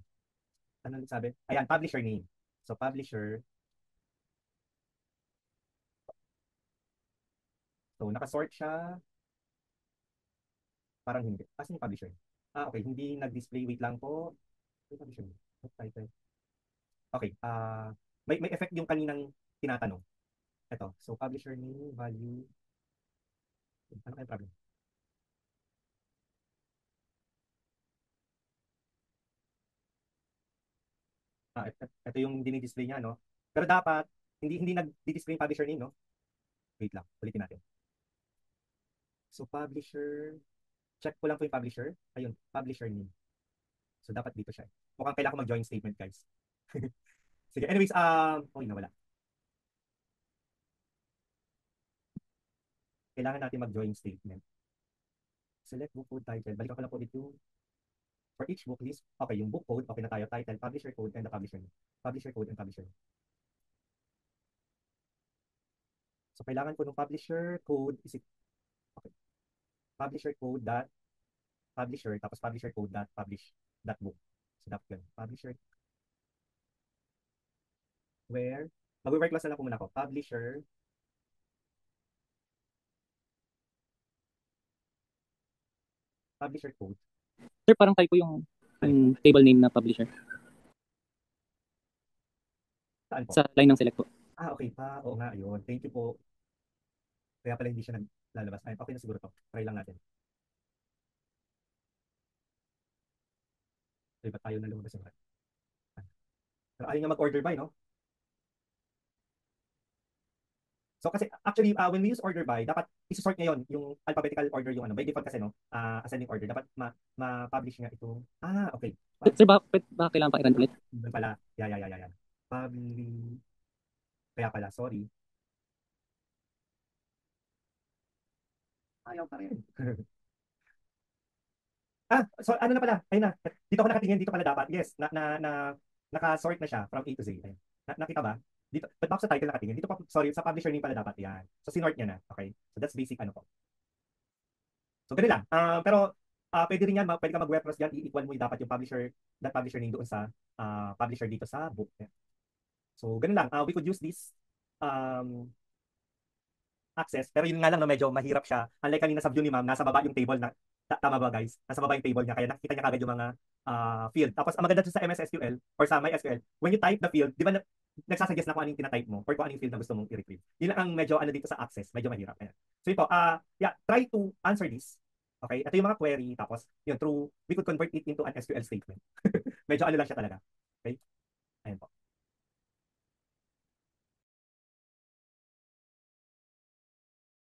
Ano sabi? Ayan, publisher name. So, publisher. So, nakasort siya. Parang hindi. Kasi yung publisher. Okay. Hindi nag-display. Wait lang po. Yung publisher name. Title. Okay. May effect yung kaninang tinatanong. Ito. So, publisher name, value. Ano kayong problem? Ito yung dinidisplay niya, no? Pero dapat, hindi nag-display yung publisher name, no? Wait lang, ulitin natin. So, publisher, check ko lang po yung publisher. Ayun, publisher name. So, dapat dito siya. Mukhang kailangan ko mag-join statement, guys. Sige, anyways, nawala. Kailangan natin mag-join statement. Select book code title. Balikan ko lang po ulit yung for each book list. Okay, yung book code, okay na tayo. Title, publisher code, and the publisher name. Publisher code and publisher name. So, kailangan ko ng publisher code is it, okay. Publisher code dot publisher, tapos publisher code dot publish dot book. So, dapat yun. Publisher where, mag-work class na lang po muna ako. Publisher code. Sir, parang typo yung table name na publisher. Saan po? Sa line ng select po. Okay pa. Oo nga, ayun. Thank you po. Kaya pala hindi siya naglalabas. Ay, okay na siguro to. Try lang natin. So, ba't tayo na lumabas yung pero ayaw nga mag-order by, no? So kasi actually when we use order by, dapat i-sort niya yung alphabetical order yung ano. By default kasi no, ascending order dapat ma-publish nga ito. Okay. Sir, bakit kailangan pa i-run ulit? Doon pala. Yeah. Publish. Kaya pala, sorry. Ayaw pa rin. So ano na pala? Ayun na. Dito ako nakatingin, dito pala dapat. Yes, naka-sort na siya from A to Z. Ayun. Nakita ba? Dito, but back sa title nakatingin. Dito pa, sorry, sa publisher name pala dapat yan. So, sinort niya na. Okay? So, that's basic ano po. So, ganun lang. Pero, pwede rin yan, pwede ka mag-web cross dyan, i-equal mo yung dapat yung publisher name doon sa publisher dito sa book. So, ganun lang. We could use this access, pero yun nga lang, no, medyo mahirap siya. Unlike kanina sa view ni ma'am, nasa baba yung table na, tama ba guys? Nasa baba yung table niya, kaya nakikita niya kagad yung mga field. Tapos, ang maganda sa MS SQL or sa MySQL, when you type the field, di ba nagsasuggest na kung anong tinatype mo or kung anong field na gusto mong i-retrieve. Yun lang ang medyo dito sa access, medyo mahirap. Ayan. So ito, try to answer this. Okay? Ito yung mga query, tapos yun, we could convert it into an SQL statement. Medyo lang siya talaga. Okay?